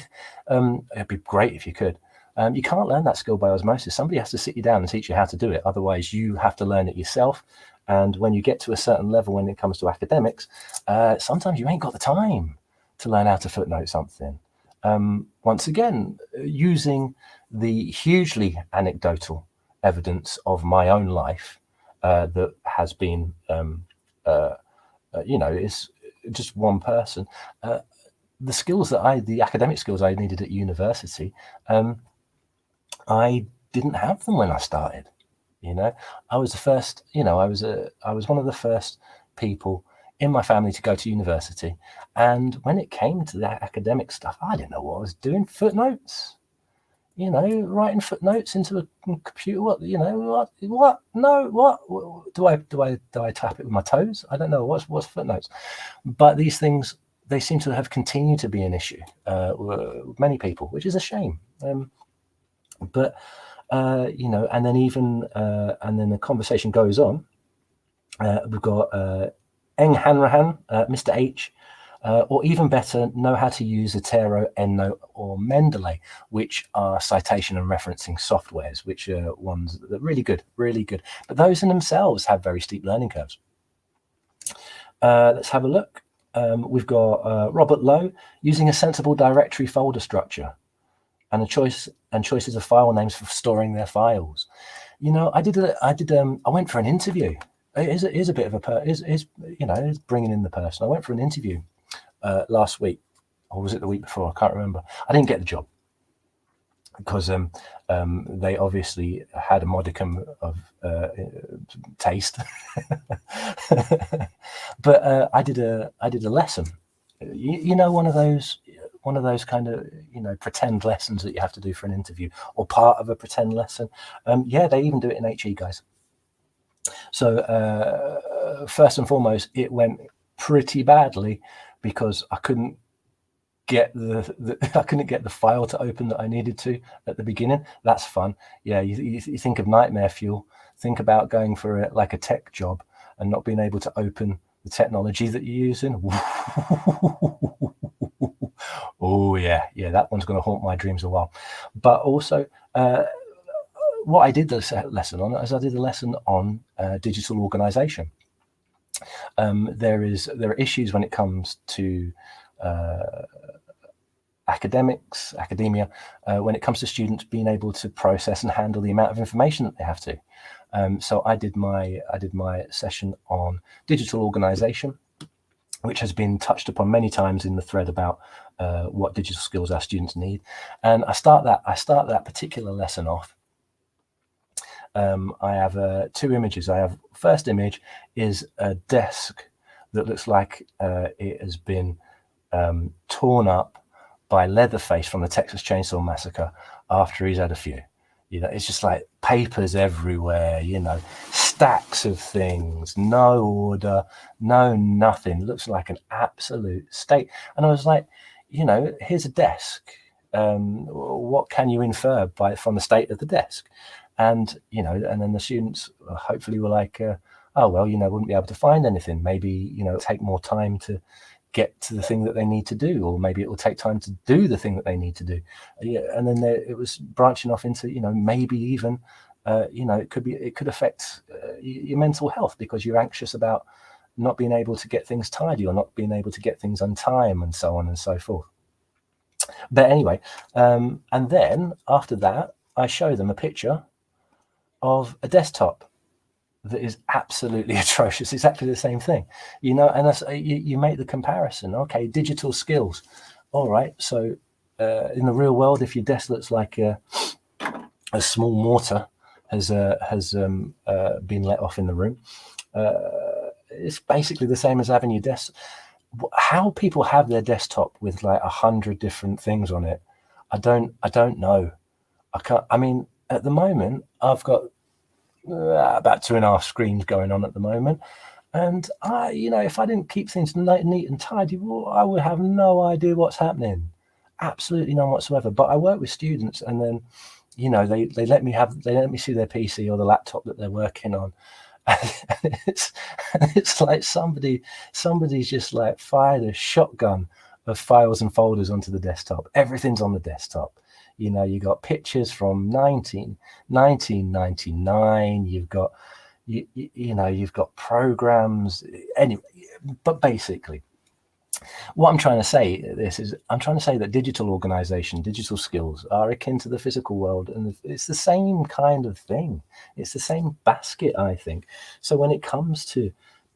it'd be great if you could. You can't learn that skill by osmosis. Somebody has to sit you down and teach you how to do it. Otherwise, you have to learn it yourself. And when you get to a certain level, when it comes to academics, sometimes you ain't got the time to learn how to footnote something. Once again, using the hugely anecdotal evidence of my own life that has been, you know, is just one person. The academic skills I needed at university, I didn't have them when I started. You know, I was the first, you know, I was one of the first people in my family to go to university. And when it came to that academic stuff, I didn't know what I was doing. Footnotes, you know, writing footnotes into a computer. What, you know, what? No, what? Do I tap it with my toes? I don't know. What's footnotes? But these things, they seem to have continued to be an issue with many people, which is a shame. But you know, and then the conversation goes on. We've got Eng Hanrahan, Mr. H, or even better, know how to use Zotero, EndNote, or Mendeley, which are citation and referencing softwares, which are ones that are really good. But those in themselves have very steep learning curves. Let's have a look. We've got Robert Lowe, using a sensible directory folder structure, and choices of file names for storing their files. You know, I went for an interview. Here's a bit of it's bringing in the person. I went for an interview last week, or was it the week before? I can't remember. I didn't get the job. because they obviously had a modicum of taste. But I did a lesson. You know, one of those kind of, you know, pretend lessons that you have to do for an interview, or part of a pretend lesson. Yeah, they even do it in HE, guys. So first and foremost, it went pretty badly because I couldn't get I couldn't get the file to open that I needed to at the beginning. That's fun. Yeah, you think of nightmare fuel. Think about going for like a tech job and not being able to open the technology that you're using. Oh yeah, that one's going to haunt my dreams a while. But also, what I did this lesson on is I did a lesson on digital organization. There are issues when it comes to academia, when it comes to students being able to process and handle the amount of information that they have to. So I did my session on digital organization, which has been touched upon many times in the thread about what digital skills our students need. And I start that particular lesson off. I have two images. I have, first image is a desk that looks like it has been torn up by Leatherface from the Texas Chainsaw Massacre after he's had a few. You know, it's just like papers everywhere, you know, stacks of things, no order, no nothing. Looks like an absolute state. And I was like, you know, here's a desk. What can you infer from the state of the desk? And, you know, and then the students hopefully were like, oh, well, you know, wouldn't be able to find anything. Maybe, you know, take more time to get to the thing that they need to do, or maybe it will take time to do the thing that they need to do. Yeah, and then it was branching off into, you know, maybe even, you know, it could affect your mental health because you're anxious about not being able to get things tidy or not being able to get things on time and so on and so forth. But anyway, and then after that, I show them a picture of a desktop that is absolutely atrocious, exactly the same thing, you know, and that's, you make the comparison. Okay, digital skills. All right, so in the real world, if your desk looks like a small mortar has been let off in the room, it's basically the same as having your desk. How people have their desktop with like 100 different things on it, I don't know. I can't. I mean, at the moment, I've got about 2.5 screens going on at the moment, and you know, if I didn't keep things neat and tidy, well, I would have no idea what's happening, absolutely none whatsoever. But I work with students, and then, you know, they let me see their PC or the laptop that they're working on, and it's like somebody's just like fired a shotgun of files and folders onto the desktop. Everything's on the desktop. You know, you got pictures from 1999. You've got, you know, you've got programs. Anyway, but basically, what I'm trying to say I'm trying to say that digital organization, digital skills are akin to the physical world, and it's the same kind of thing. It's the same basket, I think. So when it comes to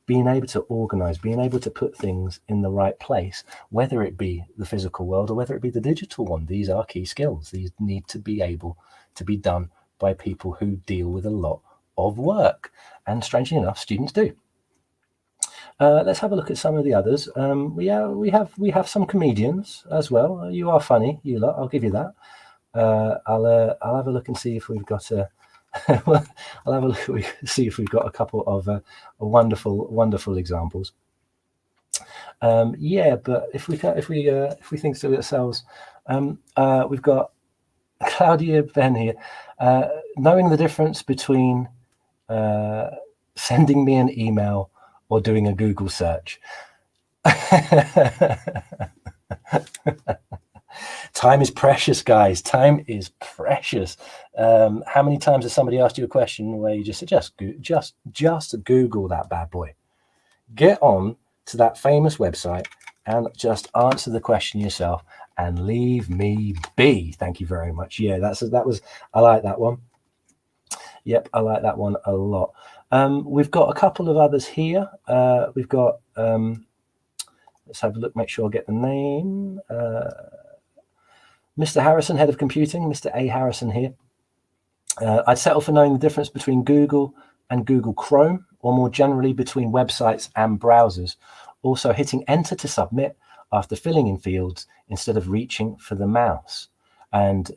being able to organize, being able to put things in the right place, whether it be the physical world or whether it be the digital one, these are key skills. These need to be able to be done by people who deal with a lot of work. And strangely enough, students do. Let's have a look at some of the others. We have some comedians as well. You are funny, you lot. I'll give you that. I'll have a look and see if we've got a. I'll have a look. See if we've got a couple of wonderful examples. Yeah, but if we think to ourselves, we've got Claudia Ben here, knowing the difference between sending me an email or doing a Google search. Time is precious, guys. Time is precious. How many times has somebody asked you a question where you just said, just Google that bad boy? Get on to that famous website and just answer the question yourself and leave me be. Thank you very much. Yeah, I like that one. Yep, I like that one a lot. We've got a couple of others here. We've got, let's have a look, make sure I get the name. Mr. Harrison, head of computing, Mr. A. Harrison here. I'd settle for knowing the difference between Google and Google Chrome, or more generally between websites and browsers. Also hitting enter to submit after filling in fields instead of reaching for the mouse. And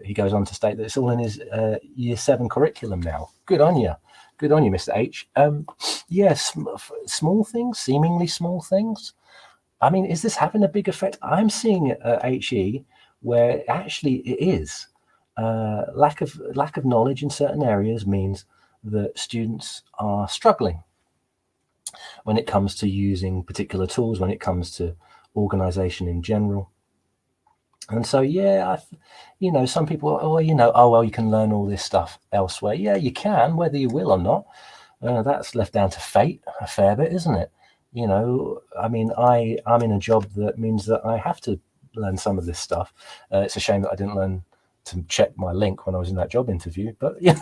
he goes on to state that it's all in his year 7 curriculum now. Good on you. Good on you, Mr. H. Yes, small things, seemingly small things. I mean, is this having a big effect? I'm seeing it at HE where actually it is. Lack of knowledge in certain areas means that students are struggling when it comes to using particular tools, when it comes to organization in general. And so, yeah, some people, you can learn all this stuff elsewhere. Yeah, you can, whether you will or not. That's left down to fate a fair bit, isn't it? I mean, I'm in a job that means that I have to learn some of this stuff. It's a shame that I didn't learn to check my link when I was in that job interview, but yeah,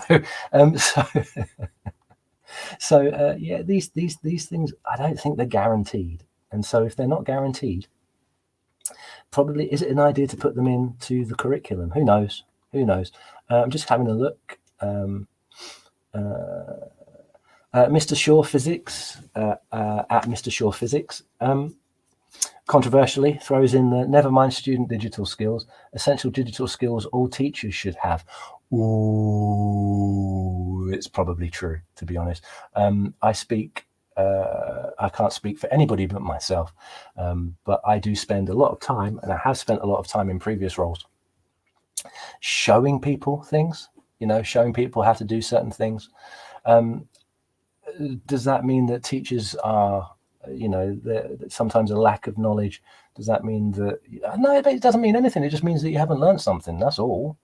these things, I don't think they're guaranteed. And so if they're not guaranteed, probably is it an idea to put them into the curriculum? Who knows? I'm just having a look. Mr. Shaw Physics at Mr. Shaw Physics controversially throws in the never mind student digital skills, essential digital skills all teachers should have. Ooh, it's probably true, to be honest. I can't speak for anybody but myself, but I do spend a lot of time, and I have spent a lot of time in previous roles, showing people things, showing people how to do certain things. Does that mean that teachers are, sometimes a lack of knowledge? Does that mean that? No, it doesn't mean anything. It just means that you haven't learned something. That's all.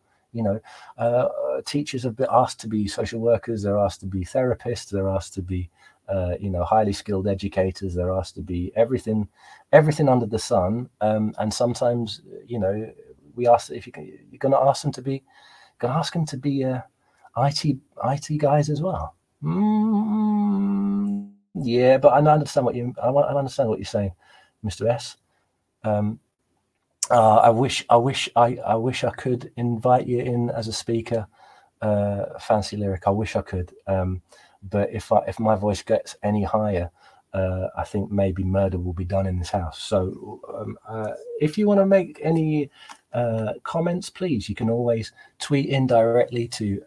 Teachers have been asked to be social workers. They're asked to be therapists. They're asked to be, highly skilled educators. They're asked to be everything under the sun. And sometimes, we ask if you're going to ask them to be, IT guys as well. Yeah, but I understand what you're saying, Mr. S. I wish I could invite you in as a speaker, Fancy Lyric. I wish I could, but if my voice gets any higher, I think maybe murder will be done in this house. So if you want to make any comments, please, you can always tweet in directly to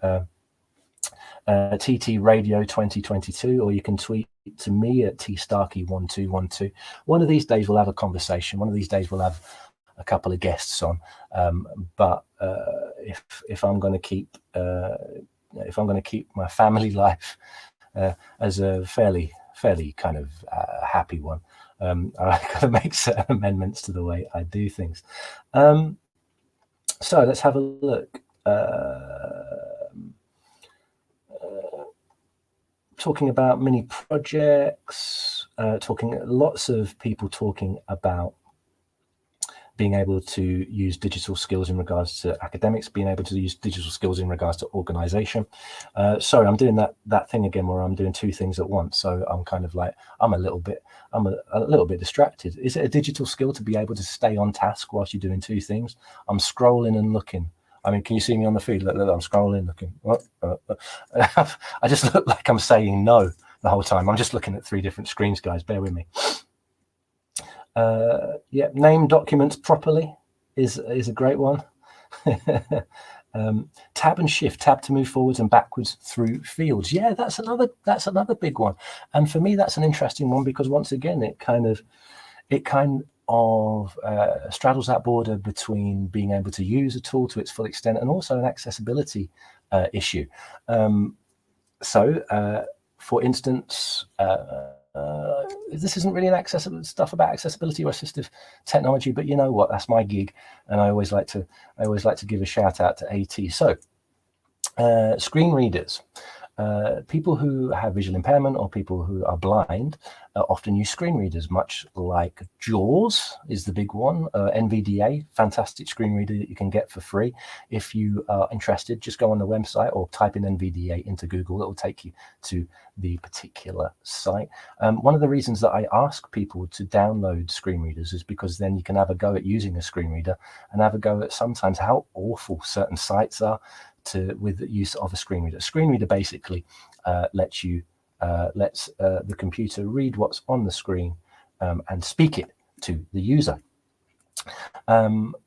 TT Radio 2022, or you can tweet to me at tstarkey1212. One of these days we'll have a conversation. One of these days we'll have a couple of guests on. But if I'm going to keep my family life as a fairly kind of happy one, I've got to make certain amendments to the way I do things. So let's have a look. Talking about mini projects, lots of people talking about being able to use digital skills in regards to academics, being able to use digital skills in regards to organization. Sorry, I'm doing that thing again where I'm doing two things at once. So I'm kind of like, I'm a little bit distracted. Is it a digital skill to be able to stay on task whilst you're doing two things? I'm scrolling and looking. I mean, can you see me on the feed? Look, I'm scrolling, looking. I just look like I'm saying no the whole time. I'm just looking at 3 different screens, guys. Bear with me. Yeah, name documents properly is a great one. Tab and shift, tab to move forwards and backwards through fields. Yeah, that's another big one. And for me, that's an interesting one because once again, it kind of straddles that border between being able to use a tool to its full extent and also an accessibility issue. So, for instance, this isn't really an stuff about accessibility or assistive technology, but you know what? That's my gig, and I always like to give a shout out to AT. So, screen readers. people who have visual impairment or people who are blind often use screen readers, much like JAWS is the big one. NVDA, fantastic screen reader that you can get for free. If you are interested, just go on the website or type in NVDA into Google. It will take you to the particular site. One of the reasons that I ask people to download screen readers is because then you can have a go at using a screen reader and have a go at sometimes how awful certain sites are with the use of a screen reader. A screen reader basically lets the computer read what's on the screen and speak it to the user.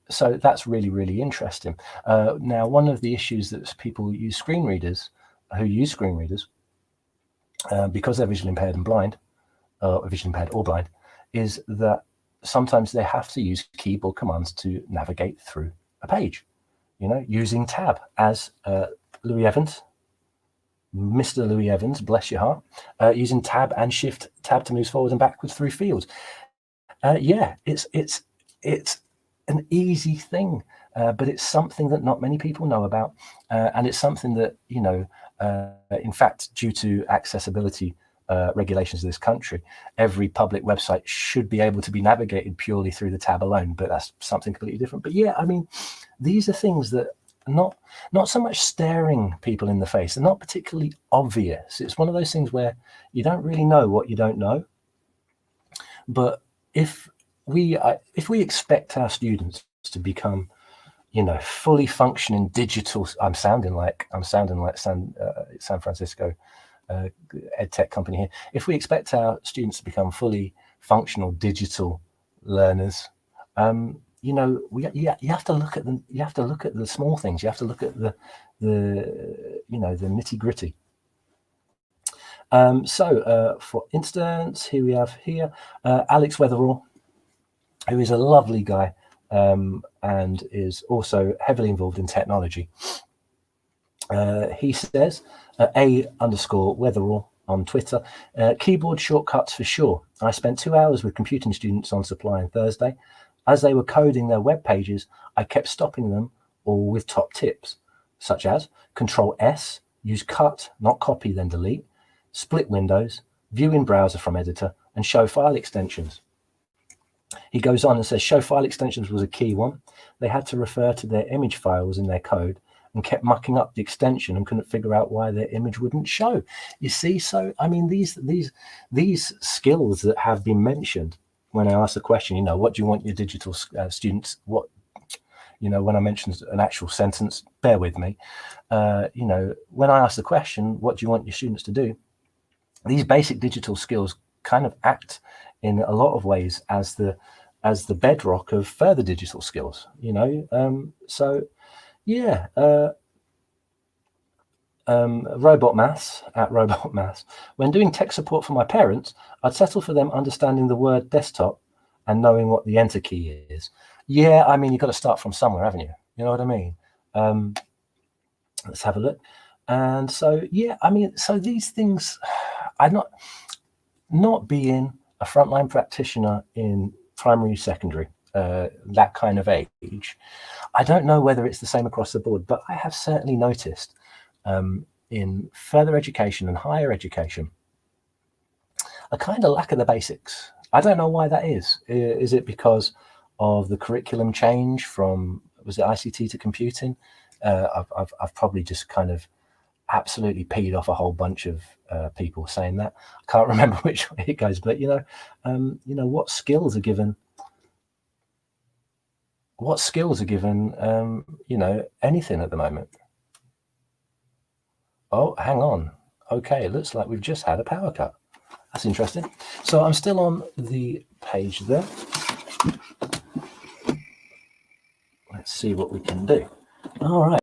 So that's really, really interesting. Now, one of the issues that people who use screen readers, because they're visually impaired and blind, visually impaired or blind, is that sometimes they have to use keyboard commands to navigate through a page. Using tab, as Louis Evans, Mr. Louis Evans, bless your heart, using tab and shift tab to move forward and backwards through fields. Yeah, it's an easy thing, but it's something that not many people know about, and it's something that in fact, due to accessibility regulations of this country, every public website should be able to be navigated purely through the tab alone, but that's something completely different. But yeah, I mean, these are things that are not so much staring people in the face. They're not particularly obvious. It's one of those things where you don't really know what you don't know. But if we expect our students to become fully functioning digital, I'm sounding like San Francisco ed tech company here. If we expect our students to become fully functional digital learners, you have to look at them. You have to look at the small things. You have to look at the nitty gritty. So, for instance, here we have Alex Weatherall, who is a lovely guy and is also heavily involved in technology. He says, A_Weatherall on Twitter, keyboard shortcuts for sure. I spent 2 hours with computing students on supply on Thursday. As they were coding their web pages, I kept stopping them all with top tips, such as Control S, use cut, not copy, then delete, split windows, view in browser from editor, and show file extensions. He goes on and says, show file extensions was a key one. They had to refer to their image files in their code and kept mucking up the extension and couldn't figure out why their image wouldn't show. You see, so I mean, these skills that have been mentioned when I ask the question, what do you want your digital students? When I mentioned an actual sentence, bear with me. When I ask the question, what do you want your students to do? These basic digital skills kind of act in a lot of ways as the bedrock of further digital skills. So yeah. Robot Maths at Robot Maths. When doing tech support for my parents, I'd settle for them understanding the word desktop and knowing what the enter key is. Yeah, I mean, you've got to start from somewhere, haven't you? You know what I mean? Let's have a look. And so, yeah, I mean, so these things, I'm not being a frontline practitioner in primary, secondary, that kind of age. I don't know whether it's the same across the board, but I have certainly noticed in further education and higher education a kind of lack of the basics. I don't know why that is. Is it because of the curriculum change from, was it ICT to computing? I've probably just kind of absolutely peed off a whole bunch of people saying that. I can't remember which way it goes, but what skills are given? What skills are given? Anything at the moment. Oh, hang on. Okay, it looks like we've just had a power cut. That's interesting. So I'm still on the page there. Let's see what we can do. All right.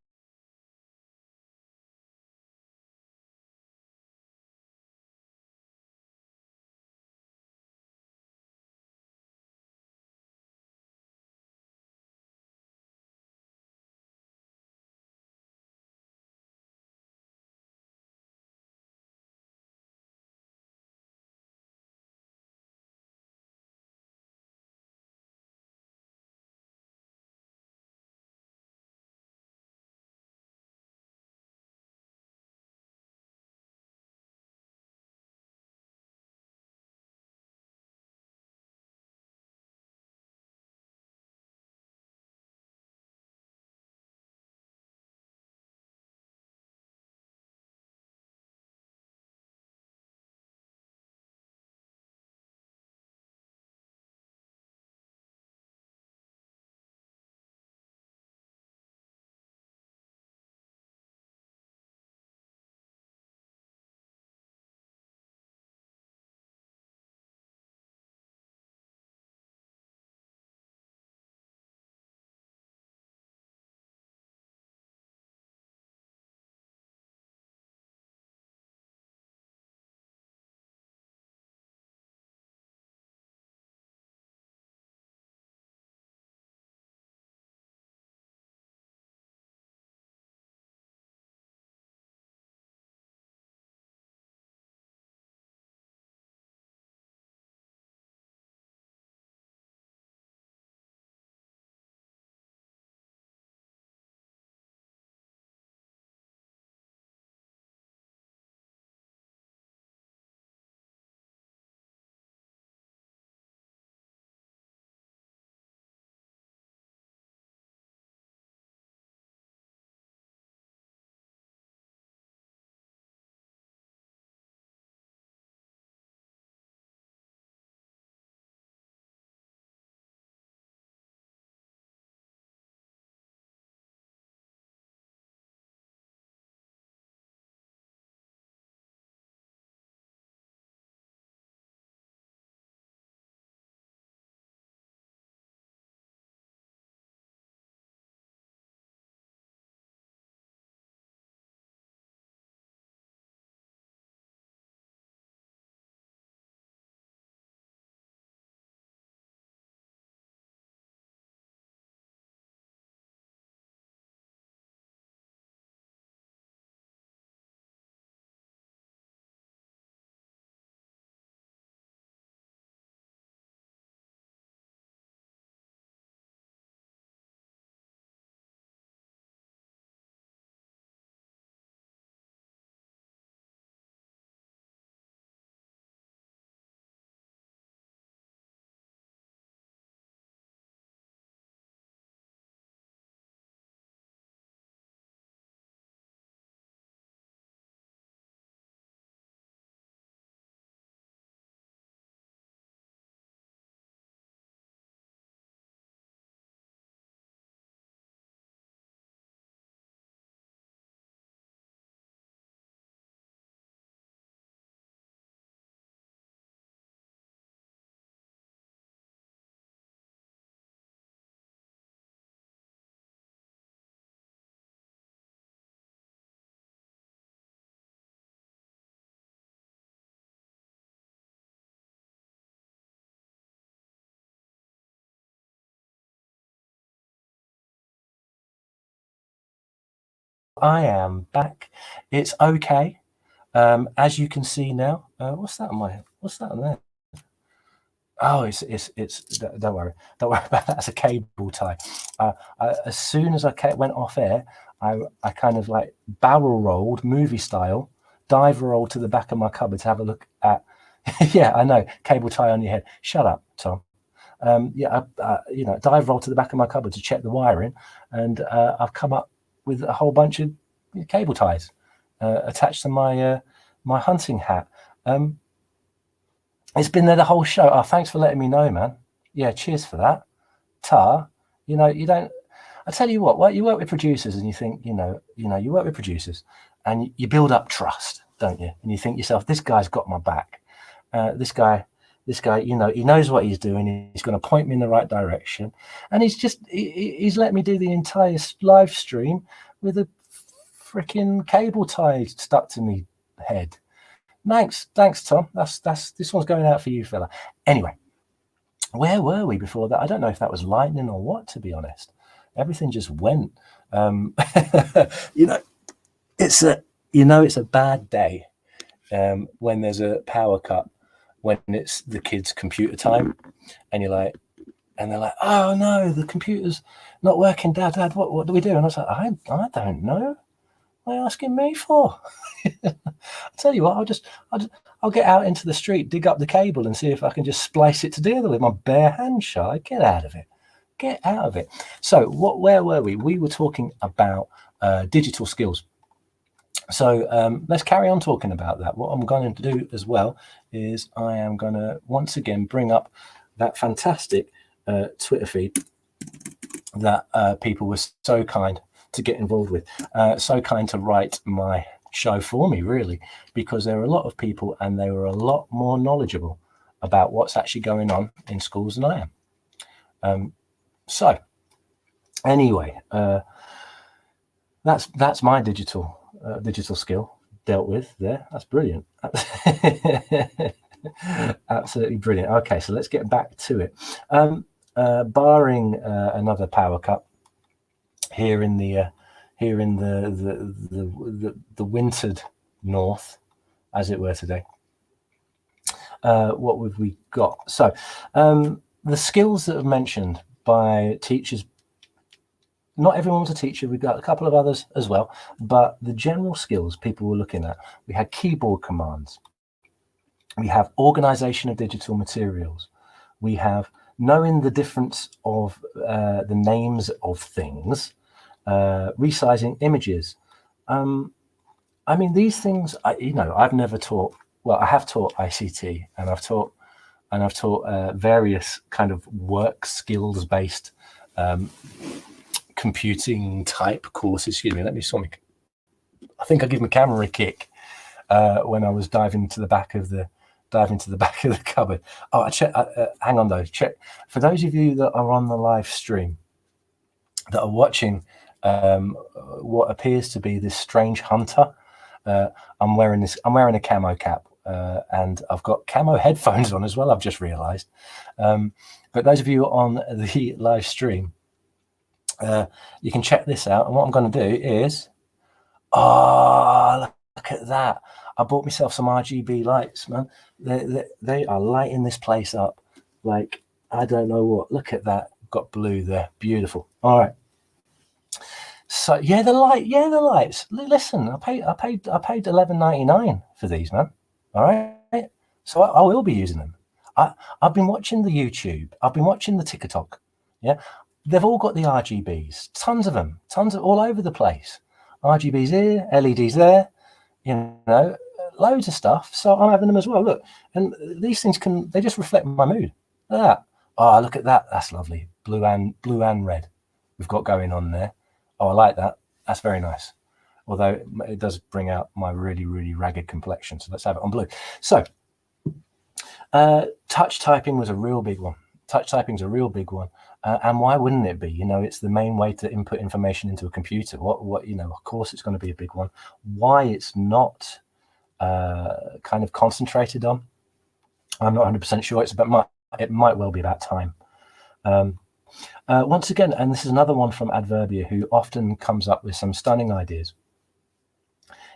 I am back. It's okay. As you can see now, what's that on there? Oh, don't worry. Don't worry about that. That's a cable tie. As soon as I went off air, I kind of like barrel rolled, movie style, dive rolled to the back of my cupboard to have a look at. Yeah, I know, cable tie on your head. Shut up, Tom. Dive rolled to the back of my cupboard to check the wiring, and I've come up with a whole bunch of cable ties attached to my hunting hat. It's been there the whole show. Oh, thanks for letting me know, man. Yeah, cheers for that. Tar, you don't. I tell you what, you work with producers and you think, you work with producers and you build up trust, don't you? And you think yourself, this guy's got my back. This guy, he knows what he's doing. He's going to point me in the right direction. And he's let me do the entire live stream with a freaking cable tie stuck to me head. Thanks, Tom. That's this one's going out for you, fella. Anyway, where were we before that? I don't know if that was lightning or what, to be honest. Everything just went. It's a bad day when there's a power cut, when it's the kids' computer time, and they're like, oh no, the computer's not working, Dad, what do we do? And I was like, I don't know. What are you asking me for? I'll tell you what, I'll get out into the street, dig up the cable and see if I can just splice it together with my bare hand, shall I? Get out of it. So where were we? We were talking about digital skills. So let's carry on talking about that. What I'm going to do as well is I am going to once again bring up that fantastic Twitter feed that people were so kind to get involved with, so kind to write my show for me, really, because there are a lot of people and they were a lot more knowledgeable about what's actually going on in schools than I am. So anyway, that's my digital skill dealt with there. That's brilliant. Absolutely brilliant. Okay, so let's get back to it. Barring another power cut here in the wintered north, as it were, today. What have we got? So the skills that are mentioned by teachers, not everyone's a teacher. We've got a couple of others as well, but the general skills people were looking at, we had keyboard commands, we have organization of digital materials, we have knowing the difference of the names of things, resizing images. I mean, these things, I've never taught. Well, I have taught ICT, and I've taught various kind of work skills based computing type courses. Excuse me. Let me I think I gave my camera a kick when I was diving into the back of the cupboard. Oh, hang on though. Check for those of you that are on the live stream that are watching what appears to be this strange hunter. I'm wearing a camo cap and I've got camo headphones on as well, I've just realized. But those of you on the live stream, you can check this out. And what I'm going to do is, look at that. I bought myself some RGB lights, man. They are lighting this place up like I don't know what. Look at that. Got blue there. Beautiful. All right. So the lights. Listen, I paid $11.99 for these, man. All right. So I will be using them. I've been watching the YouTube. I've been watching the TikTok. Yeah. They've all got the RGBs. Tons of them. All over the place. RGBs here, LEDs there. Loads of stuff. So I'm having them as well. Look, and these things they just reflect my mood. Look at that. Oh, look at that. That's lovely. Blue and red we've got going on there. Oh, I like that. That's very nice. Although it does bring out my really, really ragged complexion. So let's have it on blue. So touch typing was a real big one. Touch typing is a real big one. And why wouldn't it be? It's the main way to input information into a computer. Of course it's going to be a big one. Why it's not kind of concentrated on, I'm not 100% sure. It might well be about time. Once again, and this is another one from Adverbia, who often comes up with some stunning ideas.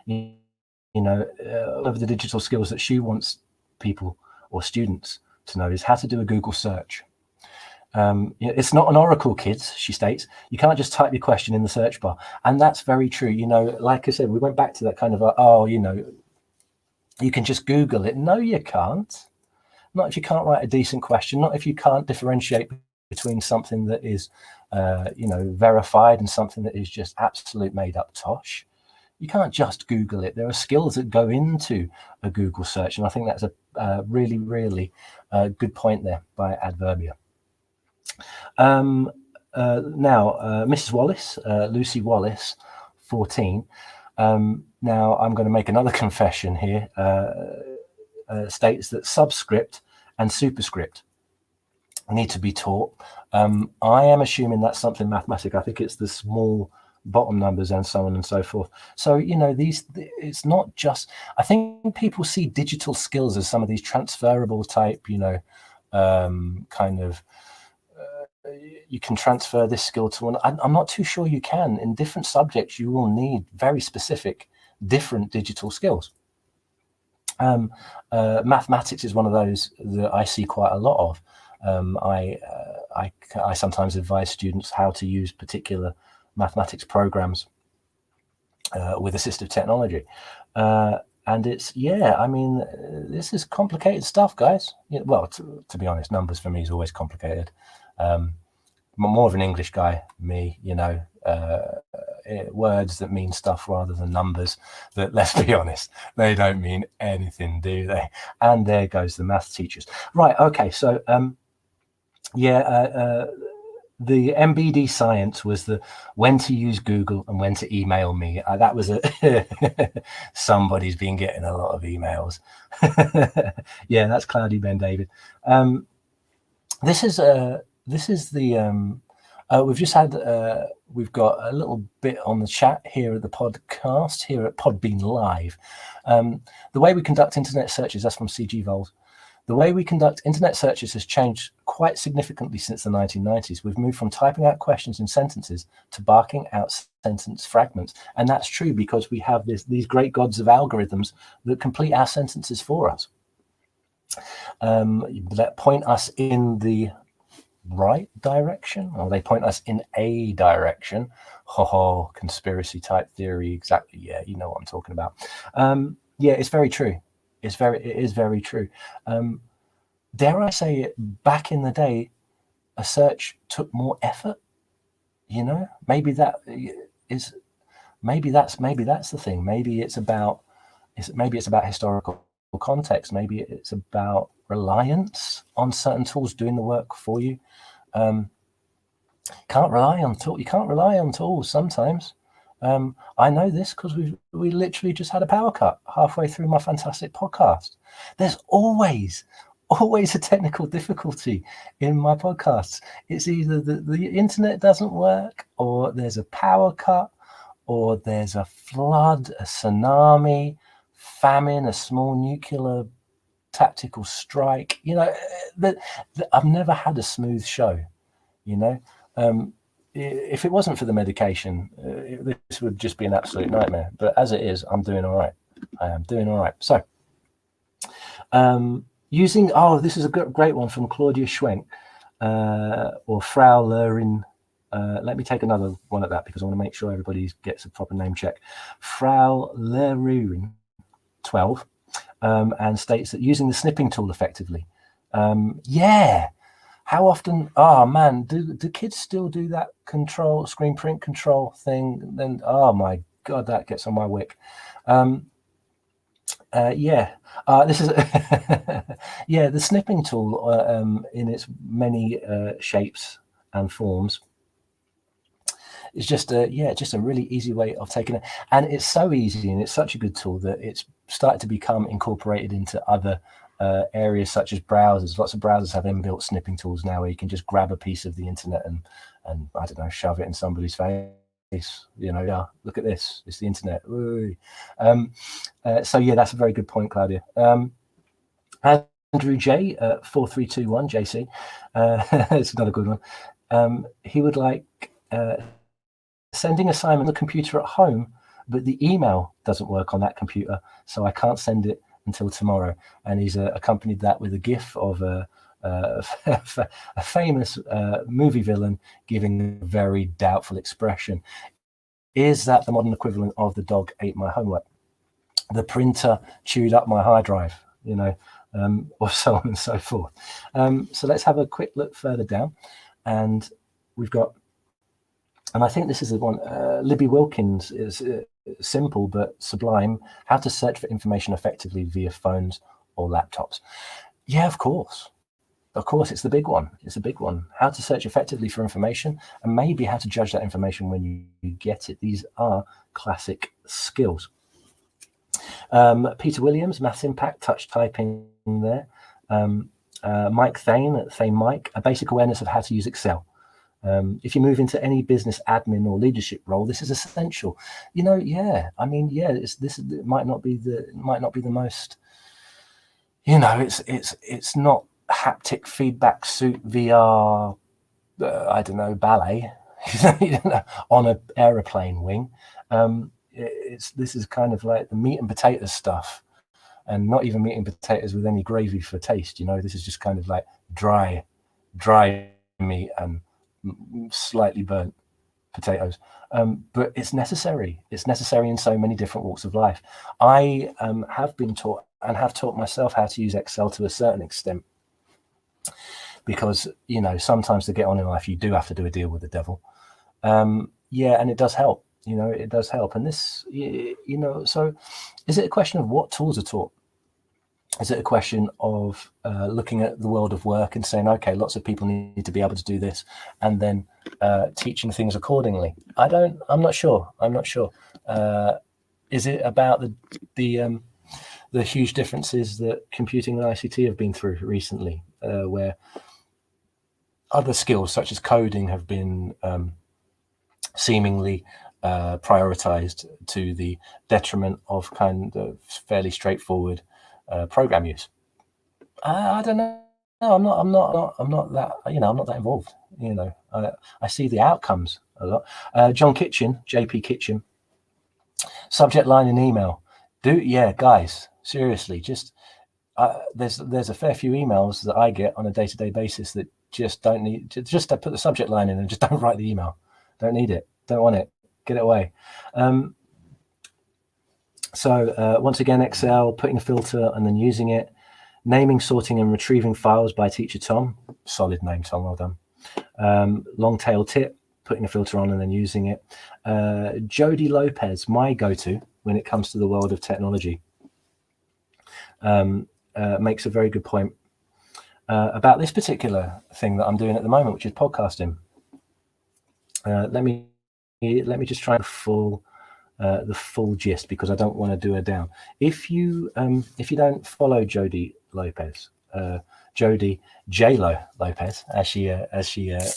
Of the digital skills that she wants people or students to know is how to do a Google search. It's not an oracle, kids, she states. You can't just type your question in the search bar. And that's very true. Like I said, we went back to that kind of, you can just Google it. No, you can't. Not if you can't write a decent question, not if you can't differentiate between something that is, verified and something that is just absolute made up tosh. You can't just Google it. There are skills that go into a Google search. And I think that's a really, really good point there by Adverbia. Now, Mrs. Wallace, Lucy Wallace, 14. Now, I'm going to make another confession here. States that subscript and superscript need to be taught. I am assuming that's something mathematic. I think it's the small bottom numbers and so on and so forth. So, it's not just, I think people see digital skills as some of these transferable type, kind of, you can transfer this skill to one. I'm not too sure you can. In different subjects, you will need very specific, different digital skills. Mathematics is one of those that I see quite a lot of. I sometimes advise students how to use particular mathematics programs with assistive technology. And it's, this is complicated stuff, guys. Well, to be honest, numbers for me is always complicated. I'm more of an English guy, me, words that mean stuff rather than numbers that, let's be honest, they don't mean anything, do they? And there goes the math teachers. Right, okay, so, the MBD science was the when to use Google and when to email me. That was somebody's been getting a lot of emails. Yeah, that's Cloudy Ben David. This is the we've just had we've got a little bit on the chat here at the podcast here at Podbean Live. The way we conduct internet searches, that's from CG Vols. The way we conduct internet searches has changed quite significantly since the 1990s. We've moved from typing out questions in sentences to barking out sentence fragments. And that's true because we have these great gods of algorithms that complete our sentences for us. That point us in the right direction, or they point us in a direction. Conspiracy type theory, exactly. Yeah, you know what I'm talking about. Yeah, it's very true. It is very true. Dare I say it, back in the day, a search took more effort. Maybe that's the thing. Maybe it's about historical context. Maybe it's about reliance on certain tools doing the work for you. You can't rely on tools sometimes. I know this because we literally just had a power cut halfway through my fantastic podcast. There's always a technical difficulty in my podcasts. It's either the internet doesn't work, or there's a power cut, or there's a flood, a tsunami, famine, a small nuclear tactical strike. I've never had a smooth show. If it wasn't for the medication, this would just be an absolute nightmare. But as it is, I'm doing all right. I am doing all right. So, this is a great one from Claudia Schwenk, or Frau Lehrerin. Let me take another one at that because I want to make sure everybody gets a proper name check. Frau Lehrerin, 12, and states that using the snipping tool effectively. How often? Oh man, do kids still do that screen print control thing? Then, oh my god, that gets on my wick. This is the snipping tool in its many shapes and forms is just a really easy way of taking it, and it's so easy and it's such a good tool that it's started to become incorporated into other areas such as browsers. Lots of browsers have inbuilt snipping tools now where you can just grab a piece of the internet and I don't know, shove it in somebody's face. Look at this, it's the internet. So yeah, that's a very good point, Claudia. Andrew J, 4321 JC, it's another good one. He would like sending assignment on the computer at home but the email doesn't work on that computer, so I can't send it until tomorrow. And he's accompanied that with a gif of a famous movie villain giving a very doubtful expression. Is that the modern equivalent of the dog ate my homework? The printer chewed up my hard drive, or so on and so forth. So let's have a quick look further down. And we've got, and I think this is the one, Libby Wilkins is simple but sublime, how to search for information effectively via phones or laptops. Yeah, of course. Of course, it's the big one. It's a big one. How to search effectively for information, and maybe how to judge that information when you get it. These are classic skills. Peter Williams, Maths Impact, touch typing there. Mike Thane, at Thane Mike, a basic awareness of how to use Excel. If you move into any business admin or leadership role, this is essential. It might not be the most. It's not haptic feedback suit VR. I don't know, ballet. On an aeroplane wing. This is kind of like the meat and potatoes stuff, and not even meat and potatoes with any gravy for taste. This is just kind of like dry meat and slightly burnt potatoes. But it's necessary. It's necessary in so many different walks of life. I have been taught and have taught myself how to use Excel to a certain extent, because sometimes to get on in life you do have to do a deal with the devil. And it does help. It does help. And this, so is it a question of what tools are taught? Is it a question of looking at the world of work and saying, okay, lots of people need to be able to do this, and then teaching things accordingly? I'm not sure. Is it about the huge differences that computing and ICT have been through recently, where other skills such as coding have been seemingly prioritized to the detriment of kind of fairly straightforward program use? I don't know. No, I'm not that. I'm not that involved. I see the outcomes a lot. John Kitchen, JP Kitchen. Subject line in email. Guys, seriously, just there's a fair few emails that I get on a day-to-day basis that just don't need to just put the subject line in and just don't write the email. Don't need it. Don't want it. Get it away. So once again, Excel, putting a filter and then using it. Naming, sorting, and retrieving files by teacher Tom. Solid name, Tom. Well done. Long tail tip, putting a filter on and then using it. Jody Lopez, my go-to when it comes to the world of technology, makes a very good point about this particular thing that I'm doing at the moment, which is podcasting. Let me just try the full gist, because I don't want to do her down. If you don't follow Jody Lopez, Jody J-Lo Lopez, as she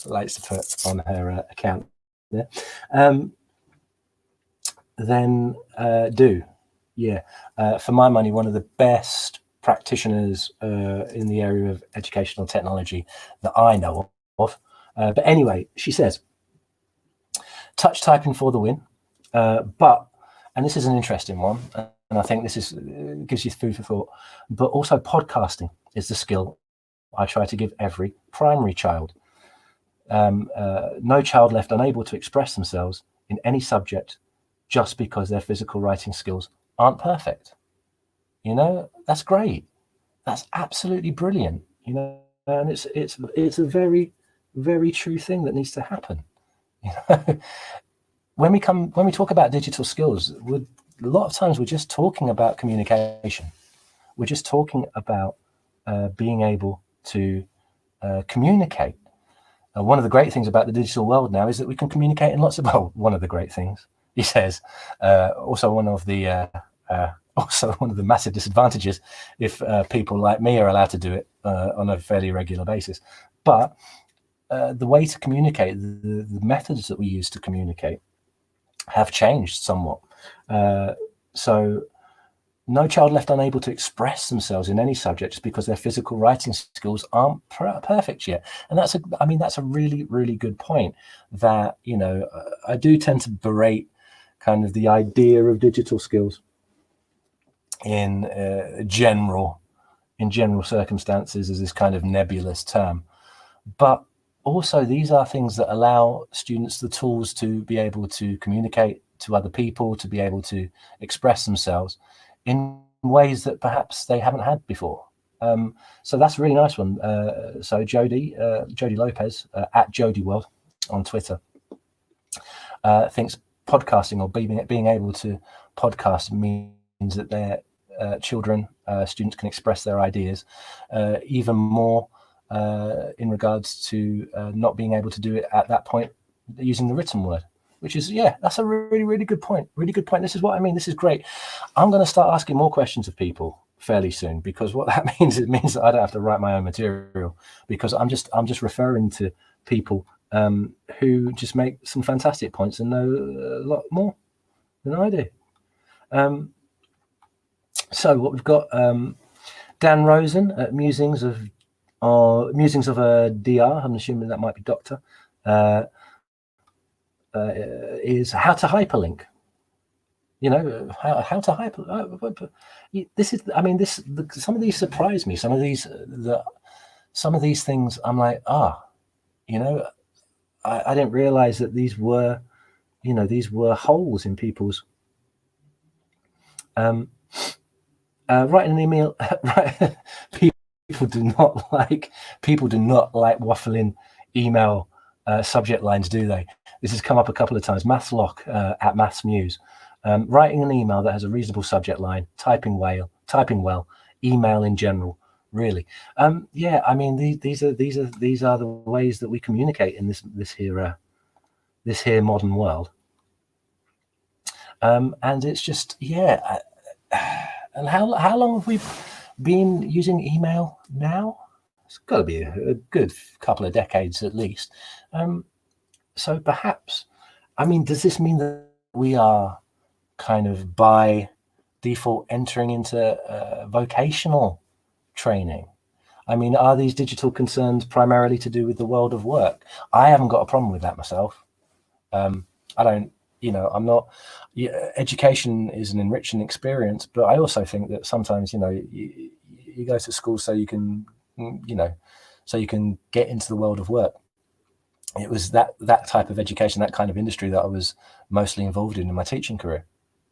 likes to put on her account there, then do. For my money, one of the best practitioners in the area of educational technology that I know of. But anyway, she says, touch typing for the win. But, and this is an interesting one, and I think this gives you food for thought, but also podcasting is the skill I try to give every primary child. No child left unable to express themselves in any subject just because their physical writing skills aren't perfect. That's great. That's absolutely brilliant. And it's a very, very true thing that needs to happen. When we talk about digital skills, a lot of times we're just talking about communication. We're just talking about being able to communicate. One of the great things about the digital world now is that we can communicate in lots of, one of the great things, he says. Also one of the massive disadvantages if people like me are allowed to do it on a fairly regular basis. But the way to communicate, the methods that we use to communicate have changed somewhat. So no child left unable to express themselves in any subject just because their physical writing skills aren't perfect yet. And that's a really, really good point that, I do tend to berate kind of the idea of digital skills in general circumstances as this kind of nebulous term. But also, these are things that allow students the tools to be able to communicate to other people, to be able to express themselves in ways that perhaps they haven't had before. So that's a really nice one. So Jody Lopez at Jody World on Twitter thinks podcasting or being able to podcast means that their children, students can express their ideas even more in regards to not being able to do it at that point using the written word, which is, that's a really, really good point. Really good point. This is what I mean. This is great. I'm going to start asking more questions of people fairly soon, because what that means, it means that I don't have to write my own material, because I'm just referring to people who just make some fantastic points and know a lot more than I do. So what we've got, Dan Rosen at Musings of a DR, I'm assuming that might be doctor, is how to hyperlink. How to hyper. This is, I mean, some of these surprise me. Some of these things, I'm like, I didn't realize that these were holes in people's. Writing an email. People do not like waffling email subject lines, do they? This has come up a couple of times. Mathlock at Maths Muse. Writing an email that has a reasonable subject line, typing well, email in general. Really, I mean, these are the ways that we communicate in this here modern world. And it's just, and how long have we been using email now? It's got to be a good couple of decades at least. So perhaps, I mean, does this mean that we are kind of by default entering into vocational training? I mean, are these digital concerns primarily to do with the world of work? I haven't got a problem with that myself. I don't, I'm not, education is an enriching experience, but I also think that sometimes, you go to school so you can, so you can get into the world of work. It was that type of education, that kind of industry that I was mostly involved in my teaching career,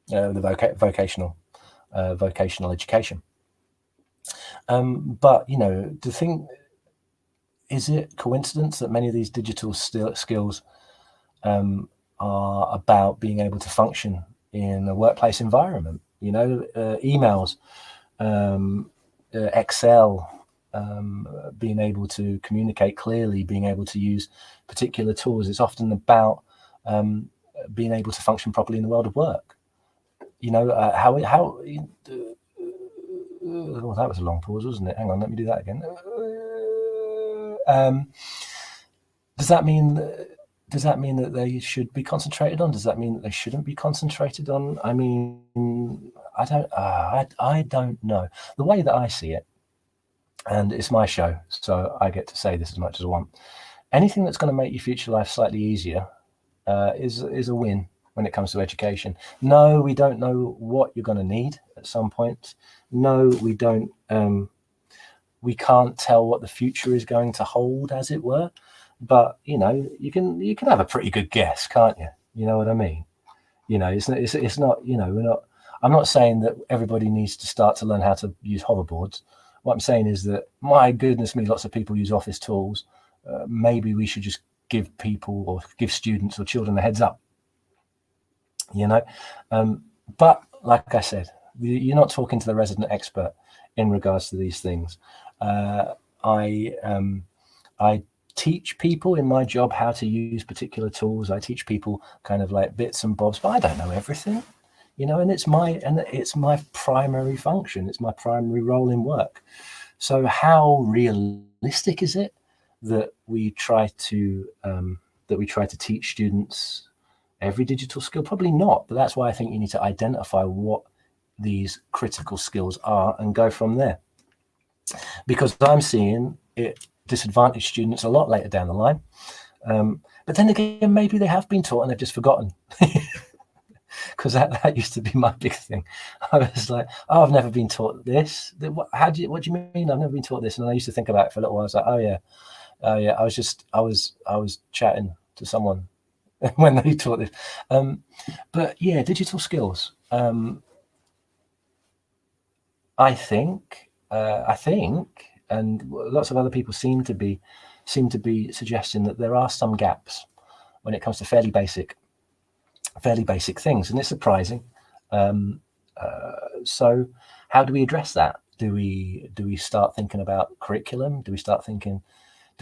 the vocational education. But, the thing, is it coincidence that many of these digital skills are about being able to function in a workplace environment? Emails, Excel, being able to communicate clearly, being able to use particular tools. It's often about being able to function properly in the world of work. Oh, that was a long pause, wasn't it? Hang on, let me do that again. Does that mean that they should be concentrated on? Does that mean that they shouldn't be concentrated on? I mean, I don't know. The way that I see it, and it's my show, so I get to say this as much as I want. Anything that's going to make your future life slightly easier is a win when it comes to education. No, we don't know what you're going to need at some point. No, we don't. We can't tell what the future is going to hold, as it were. But you can have a pretty good guess, can't you? You know what I mean? It's not. We're not. I'm not saying that everybody needs to start to learn how to use hoverboards. What I'm saying is that, my goodness me, lots of people use office tools. Maybe we should just give people or give students or children a heads up. But like I said, you're not talking to the resident expert in regards to these things. I teach people in my job how to use particular tools. I teach people kind of like bits and bobs, but I don't know everything, and it's my primary function. It's my primary role in work. So how realistic is it that we try to teach students every digital skill? Probably not, but that's why I think you need to identify what these critical skills are and go from there. Because I'm seeing it disadvantage students a lot later down the line. But then again, maybe they have been taught and they've just forgotten. because that used to be my big thing. I was like, oh, I've never been taught this. What do you mean I've never been taught this? And I used to think about it for a little while. I was like, oh yeah, I was chatting to someone when they taught this. But yeah, digital skills. I think, and lots of other people seem to be suggesting that there are some gaps when it comes to fairly basic things, and it's surprising. So, how do we address that? Do we start thinking about curriculum? Do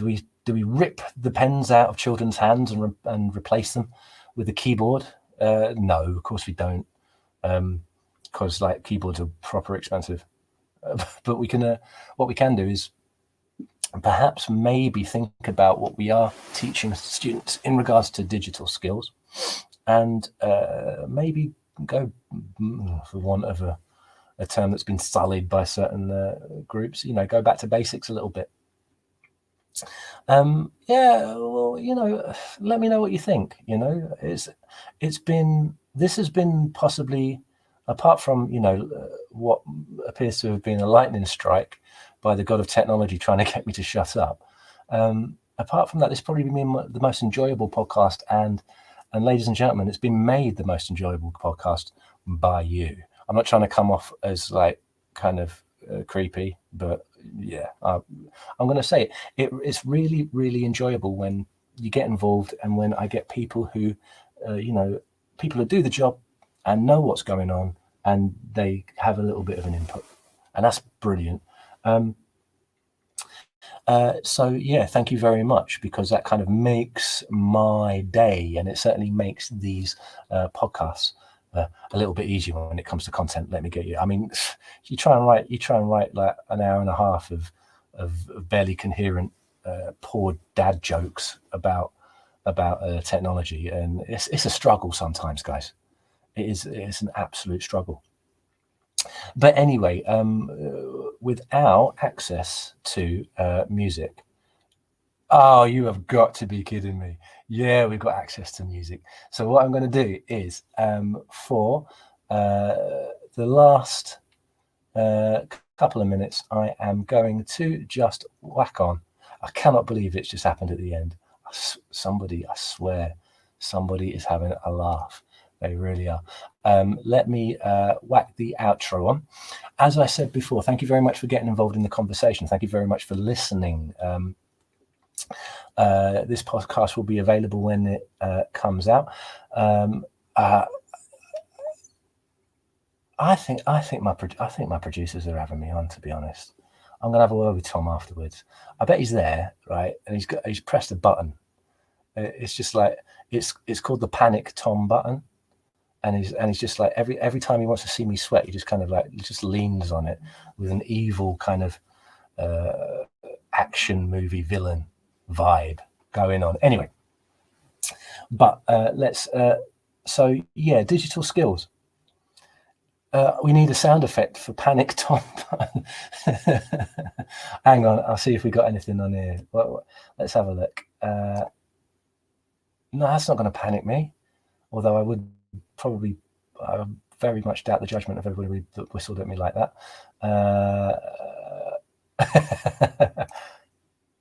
we rip the pens out of children's hands and replace them with a keyboard? No, of course we don't, because like keyboards are proper expensive. But what we can do is perhaps maybe think about what we are teaching students in regards to digital skills, and maybe go, for want of a term that's been sullied by certain groups, go back to basics a little bit. Yeah, well, let me know what you think. This has been possibly, apart from what appears to have been a lightning strike by the god of technology trying to get me to shut up. Apart from that, this probably been the most enjoyable podcast, and ladies and gentlemen, it's been made the most enjoyable podcast by you. I'm not trying to come off as like kind of creepy, but yeah, I'm going to say it's really, really enjoyable when you get involved, and when I get people who, people who do the job and know what's going on, and they have a little bit of an input, and that's brilliant. So yeah, thank you very much, because that kind of makes my day, and it certainly makes these podcasts a little bit easier when it comes to content. Let me get you. I mean, you try and write like an hour and a half of barely coherent poor dad jokes about technology, and it's a struggle sometimes, guys. It's an absolute struggle. But anyway, without access to music. Oh, you have got to be kidding me. Yeah, we've got access to music. So what I'm going to do is, for the last couple of minutes, I am going to just whack on. I cannot believe it's just happened at the end. I swear, somebody is having a laugh. They really are. Let me whack the outro on. As I said before, thank you very much for getting involved in the conversation. Thank you very much for listening. This podcast will be available when it comes out. I think my producers are having me on, to be honest. I'm gonna have a word with Tom afterwards. I bet he's there, right? And he's pressed a button. It's just like it's called the Panic Tom button. And he's just like every time he wants to see me sweat, he just kind of like just leans on it with an evil kind of action movie villain vibe going on. Anyway, but let's. So yeah, digital skills. We need a sound effect for Panic Tom. Hang on, I'll see if we got anything on here. Let's have a look. No, that's not going to panic me. Although I would probably very much doubt the judgment of everybody that whistled at me like that.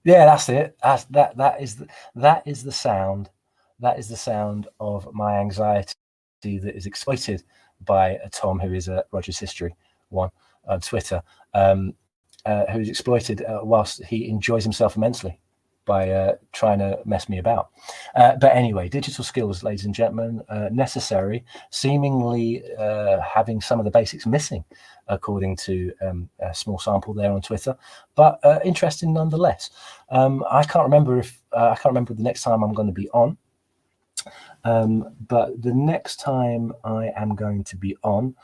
Yeah, that's it. That is the sound. That is the sound of my anxiety that is exploited by Tom, who is a Roger's History one on Twitter, who is exploited whilst he enjoys himself immensely by trying to mess me about. But anyway, digital skills, ladies and gentlemen, necessary, seemingly having some of the basics missing, according to a small sample there on Twitter, but interesting nonetheless. I can't remember the next time I'm going to be on. But the next time I am going to be on,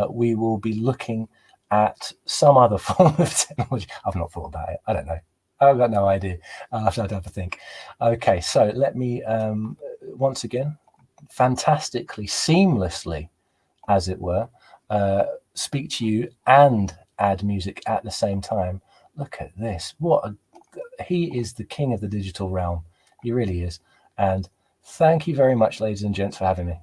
we will be looking at some other form of technology. I've not thought about it. I don't know. I've got no idea. I'll have to think. Okay, so let me, once again, fantastically, seamlessly, as it were, speak to you and add music at the same time. Look at this. He is the king of the digital realm. He really is. And thank you very much, ladies and gents, for having me.